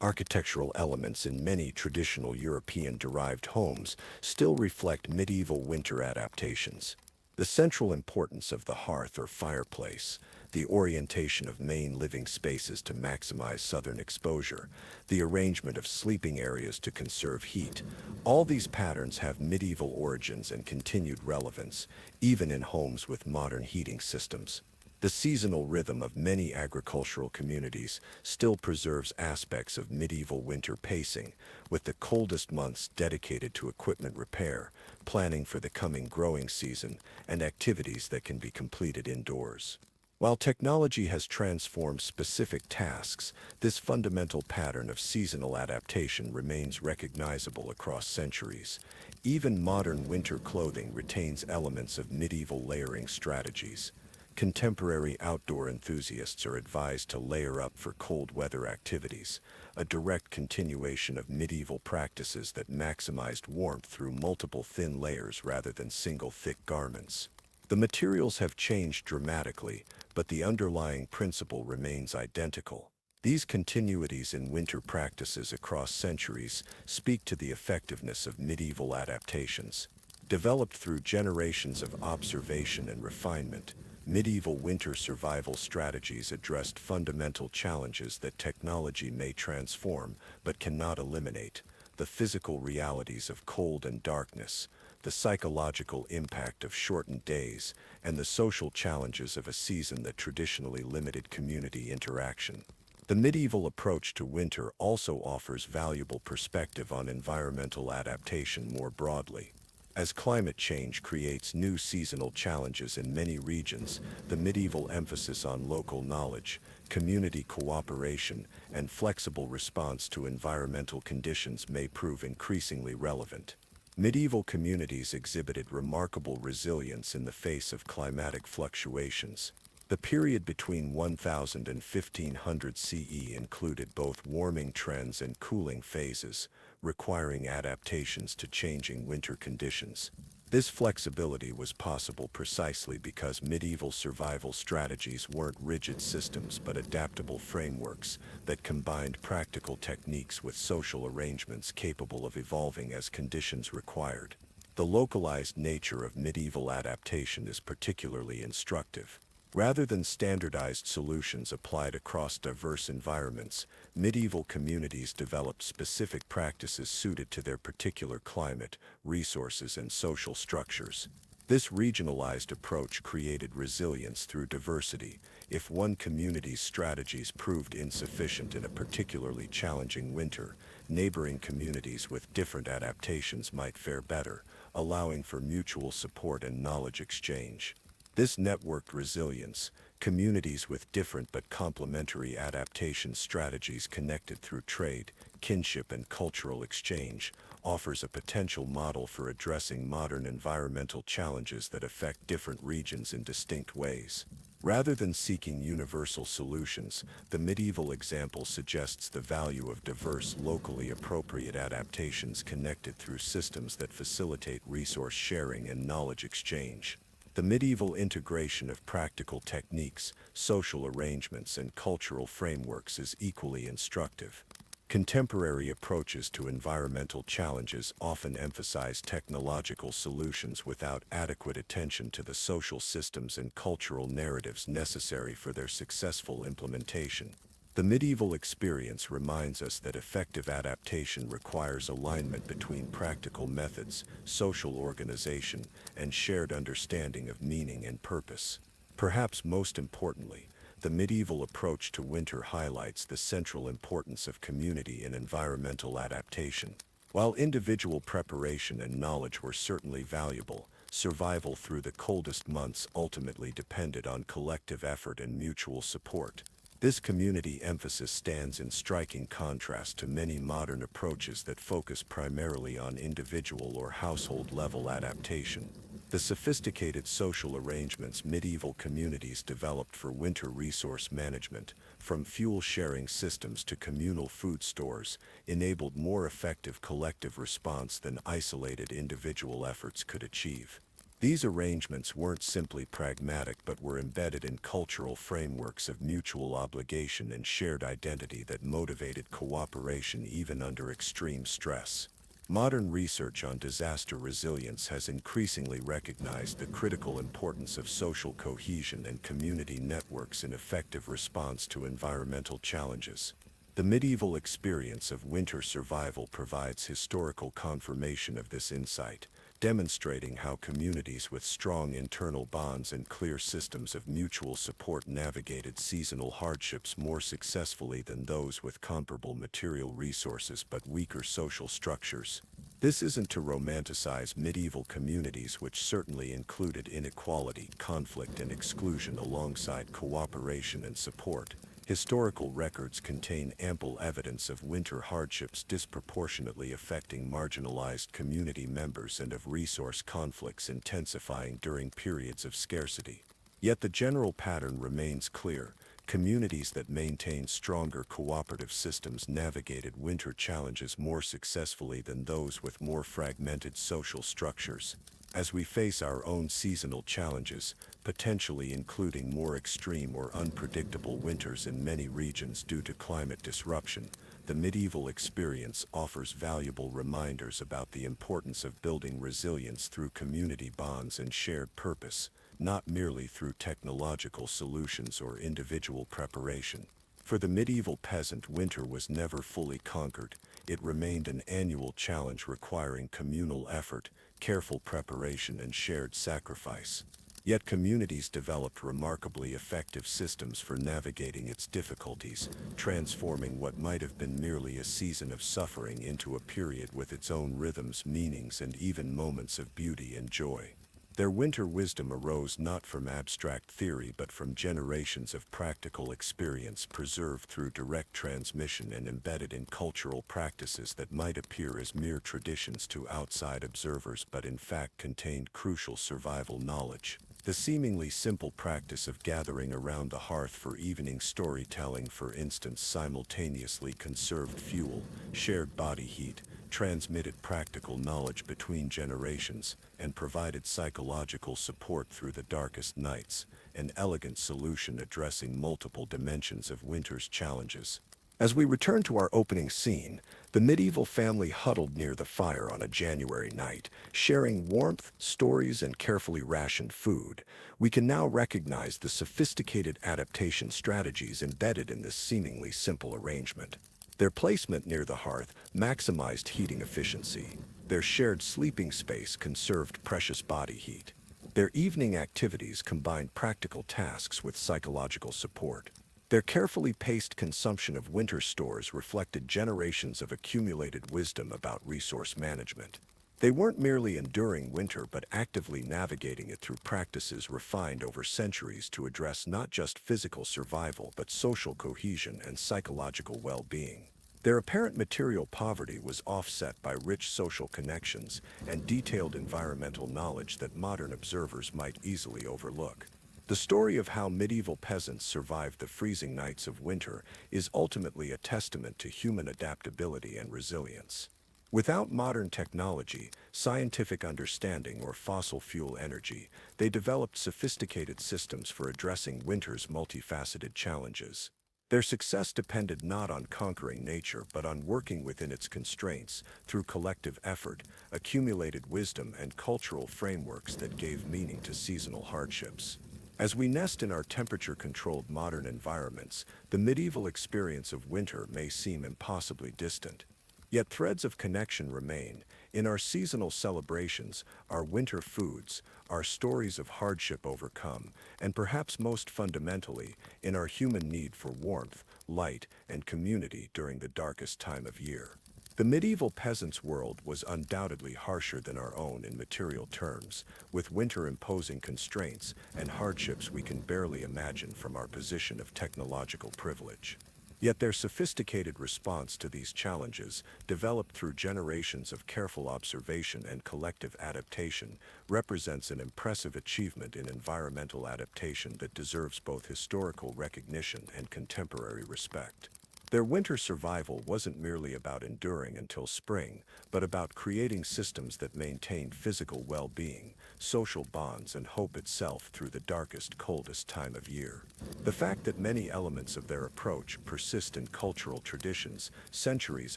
Architectural elements in many traditional European-derived homes still reflect medieval winter adaptations. The central importance of the hearth or fireplace, the orientation of main living spaces to maximize southern exposure, the arrangement of sleeping areas to conserve heat, all these patterns have medieval origins and continued relevance, even in homes with modern heating systems. The seasonal rhythm of many agricultural communities still preserves aspects of medieval winter pacing, with the coldest months dedicated to equipment repair, planning for the coming growing season, and activities that can be completed indoors. While technology has transformed specific tasks, this fundamental pattern of seasonal adaptation remains recognizable across centuries. Even modern winter clothing retains elements of medieval layering strategies. Contemporary outdoor enthusiasts are advised to layer up for cold weather activities, a direct continuation of medieval practices that maximized warmth through multiple thin layers rather than single thick garments. The materials have changed dramatically, but the underlying principle remains identical. These continuities in winter practices across centuries speak to the effectiveness of medieval adaptations. Developed through generations of observation and refinement, medieval winter survival strategies addressed fundamental challenges that technology may transform but cannot eliminate: the physical realities of cold and darkness, the psychological impact of shortened days, and the social challenges of a season that traditionally limited community interaction. The medieval approach to winter also offers valuable perspective on environmental adaptation more broadly. As climate change creates new seasonal challenges in many regions, the medieval emphasis on local knowledge, community cooperation, and flexible response to environmental conditions may prove increasingly relevant. Medieval communities exhibited remarkable resilience in the face of climatic fluctuations. The period between 1000 and 1500 CE included both warming trends and cooling phases, requiring adaptations to changing winter conditions. This flexibility was possible precisely because medieval survival strategies weren't rigid systems but adaptable frameworks that combined practical techniques with social arrangements capable of evolving as conditions required. The localized nature of medieval adaptation is particularly instructive. Rather than standardized solutions applied across diverse environments, medieval communities developed specific practices suited to their particular climate, resources, and social structures. This regionalized approach created resilience through diversity. If one community's strategies proved insufficient in a particularly challenging winter, neighboring communities with different adaptations might fare better, allowing for mutual support and knowledge exchange. This networked resilience, communities with different but complementary adaptation strategies connected through trade, kinship, and cultural exchange, offers a potential model for addressing modern environmental challenges that affect different regions in distinct ways. Rather than seeking universal solutions, the medieval example suggests the value of diverse, locally appropriate adaptations connected through systems that facilitate resource sharing and knowledge exchange. The medieval integration of practical techniques, social arrangements, and cultural frameworks is equally instructive. Contemporary approaches to environmental challenges often emphasize technological solutions without adequate attention to the social systems and cultural narratives necessary for their successful implementation. The medieval experience reminds us that effective adaptation requires alignment between practical methods, social organization, and shared understanding of meaning and purpose. Perhaps most importantly, the medieval approach to winter highlights the central importance of community in environmental adaptation. While individual preparation and knowledge were certainly valuable, survival through the coldest months ultimately depended on collective effort and mutual support. This community emphasis stands in striking contrast to many modern approaches that focus primarily on individual or household-level adaptation. The sophisticated social arrangements medieval communities developed for winter resource management, from fuel-sharing systems to communal food stores, enabled more effective collective response than isolated individual efforts could achieve. These arrangements weren't simply pragmatic but were embedded in cultural frameworks of mutual obligation and shared identity that motivated cooperation even under extreme stress. Modern research on disaster resilience has increasingly recognized the critical importance of social cohesion and community networks in effective response to environmental challenges. The medieval experience of winter survival provides historical confirmation of this insight, demonstrating how communities with strong internal bonds and clear systems of mutual support navigated seasonal hardships more successfully than those with comparable material resources but weaker social structures. This isn't to romanticize medieval communities, which certainly included inequality, conflict, and exclusion alongside cooperation and support. Historical records contain ample evidence of winter hardships disproportionately affecting marginalized community members and of resource conflicts intensifying during periods of scarcity. Yet the general pattern remains clear. Communities that maintained stronger cooperative systems navigated winter challenges more successfully than those with more fragmented social structures. As we face our own seasonal challenges, potentially including more extreme or unpredictable winters in many regions due to climate disruption, the medieval experience offers valuable reminders about the importance of building resilience through community bonds and shared purpose, not merely through technological solutions or individual preparation. For the medieval peasant, winter was never fully conquered. It remained an annual challenge requiring communal effort, careful preparation, and shared sacrifice. Yet communities developed remarkably effective systems for navigating its difficulties, transforming what might have been merely a season of suffering into a period with its own rhythms, meanings, and even moments of beauty and joy. Their winter wisdom arose not from abstract theory but from generations of practical experience preserved through direct transmission and embedded in cultural practices that might appear as mere traditions to outside observers but in fact contained crucial survival knowledge. The seemingly simple practice of gathering around the hearth for evening storytelling, for instance, simultaneously conserved fuel, shared body heat, transmitted practical knowledge between generations, and provided psychological support through the darkest nights, an elegant solution addressing multiple dimensions of winter's challenges. As we return to our opening scene, the medieval family huddled near the fire on a January night, sharing warmth, stories, and carefully rationed food. We can now recognize the sophisticated adaptation strategies embedded in this seemingly simple arrangement. Their placement near the hearth maximized heating efficiency. Their shared sleeping space conserved precious body heat. Their evening activities combined practical tasks with psychological support. Their carefully paced consumption of winter stores reflected generations of accumulated wisdom about resource management. They weren't merely enduring winter but actively navigating it through practices refined over centuries to address not just physical survival but social cohesion and psychological well-being. Their apparent material poverty was offset by rich social connections and detailed environmental knowledge that modern observers might easily overlook. The story of how medieval peasants survived the freezing nights of winter is ultimately a testament to human adaptability and resilience. Without modern technology, scientific understanding, or fossil fuel energy, they developed sophisticated systems for addressing winter's multifaceted challenges. Their success depended not on conquering nature but on working within its constraints through collective effort, accumulated wisdom, and cultural frameworks that gave meaning to seasonal hardships. As we nest in our temperature-controlled modern environments, the medieval experience of winter may seem impossibly distant. Yet threads of connection remain. In our seasonal celebrations, our winter foods, our stories of hardship overcome, and perhaps most fundamentally, in our human need for warmth, light, and community during the darkest time of year. The medieval peasant's world was undoubtedly harsher than our own in material terms, with winter imposing constraints and hardships we can barely imagine from our position of technological privilege. Yet their sophisticated response to these challenges, developed through generations of careful observation and collective adaptation, represents an impressive achievement in environmental adaptation that deserves both historical recognition and contemporary respect. Their winter survival wasn't merely about enduring until spring, but about creating systems that maintained physical well-being, social bonds, and hope itself through the darkest, coldest time of year. The fact that many elements of their approach persist in cultural traditions centuries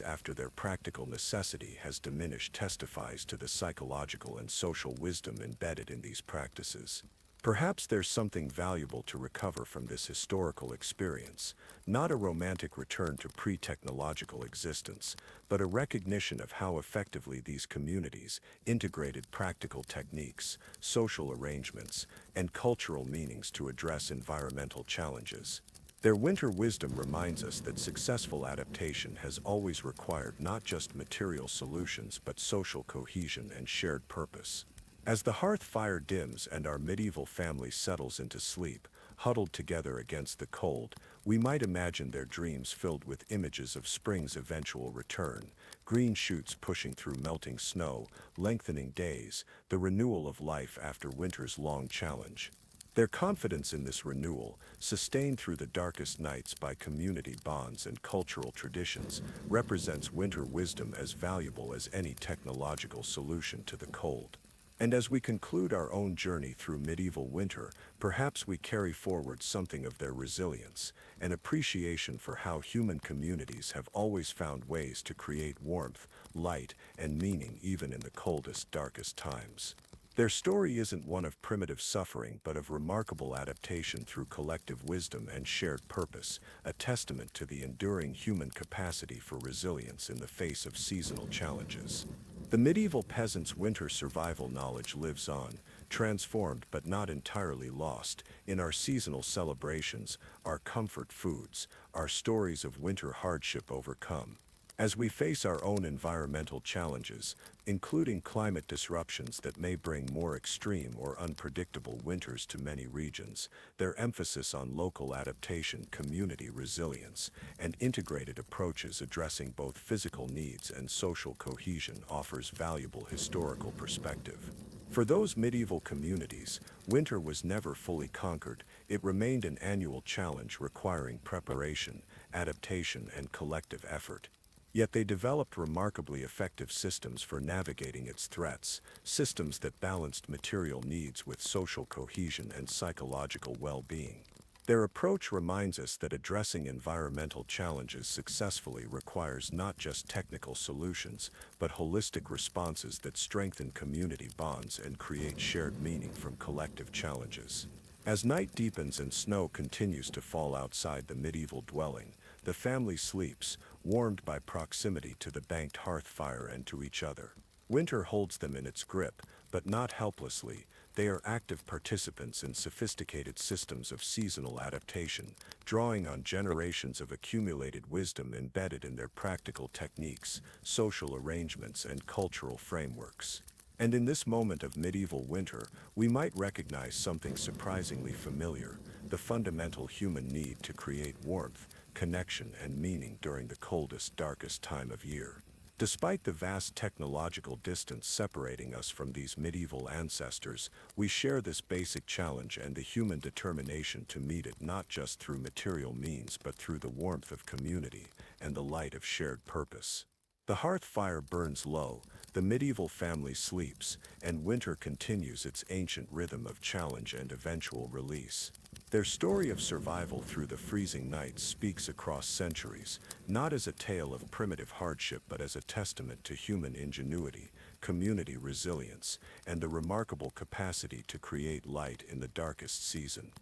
after their practical necessity has diminished testifies to the psychological and social wisdom embedded in these practices. Perhaps there's something valuable to recover from this historical experience, not a romantic return to pre-technological existence, but a recognition of how effectively these communities integrated practical techniques, social arrangements, and cultural meanings to address environmental challenges. Their winter wisdom reminds us that successful adaptation has always required not just material solutions but social cohesion and shared purpose. As the hearth fire dims and our medieval family settles into sleep, huddled together against the cold, we might imagine their dreams filled with images of spring's eventual return, green shoots pushing through melting snow, lengthening days, the renewal of life after winter's long challenge. Their confidence in this renewal, sustained through the darkest nights by community bonds and cultural traditions, represents winter wisdom as valuable as any technological solution to the cold. And as we conclude our own journey through medieval winter, perhaps we carry forward something of their resilience, an appreciation for how human communities have always found ways to create warmth, light, and meaning even in the coldest, darkest times. Their story isn't one of primitive suffering but of remarkable adaptation through collective wisdom and shared purpose, a testament to the enduring human capacity for resilience in the face of seasonal challenges. The medieval peasant's winter survival knowledge lives on, transformed but not entirely lost, in our seasonal celebrations, our comfort foods, our stories of winter hardship overcome. As we face our own environmental challenges, including climate disruptions that may bring more extreme or unpredictable winters to many regions, their emphasis on local adaptation, community resilience, and integrated approaches addressing both physical needs and social cohesion offers valuable historical perspective. For those medieval communities, winter was never fully conquered. It remained an annual challenge requiring preparation, adaptation, and collective effort. Yet they developed remarkably effective systems for navigating its threats, systems that balanced material needs with social cohesion and psychological well-being. Their approach reminds us that addressing environmental challenges successfully requires not just technical solutions, but holistic responses that strengthen community bonds and create shared meaning from collective challenges. As night deepens and snow continues to fall outside the medieval dwelling, the family sleeps, warmed by proximity to the banked hearth fire and to each other. Winter holds them in its grip, but not helplessly. They are active participants in sophisticated systems of seasonal adaptation, drawing on generations of accumulated wisdom embedded in their practical techniques, social arrangements, and cultural frameworks. And in this moment of medieval winter, we might recognize something surprisingly familiar: the fundamental human need to create warmth, connection, and meaning during the coldest, darkest time of year. Despite the vast technological distance separating us from these medieval ancestors, we share this basic challenge and the human determination to meet it not just through material means but through the warmth of community and the light of shared purpose. The hearth fire burns low, the medieval family sleeps, and winter continues its ancient rhythm of challenge and eventual release. Their story of survival through the freezing nights speaks across centuries, not as a tale of primitive hardship but as a testament to human ingenuity, community resilience, and the remarkable capacity to create light in the darkest season.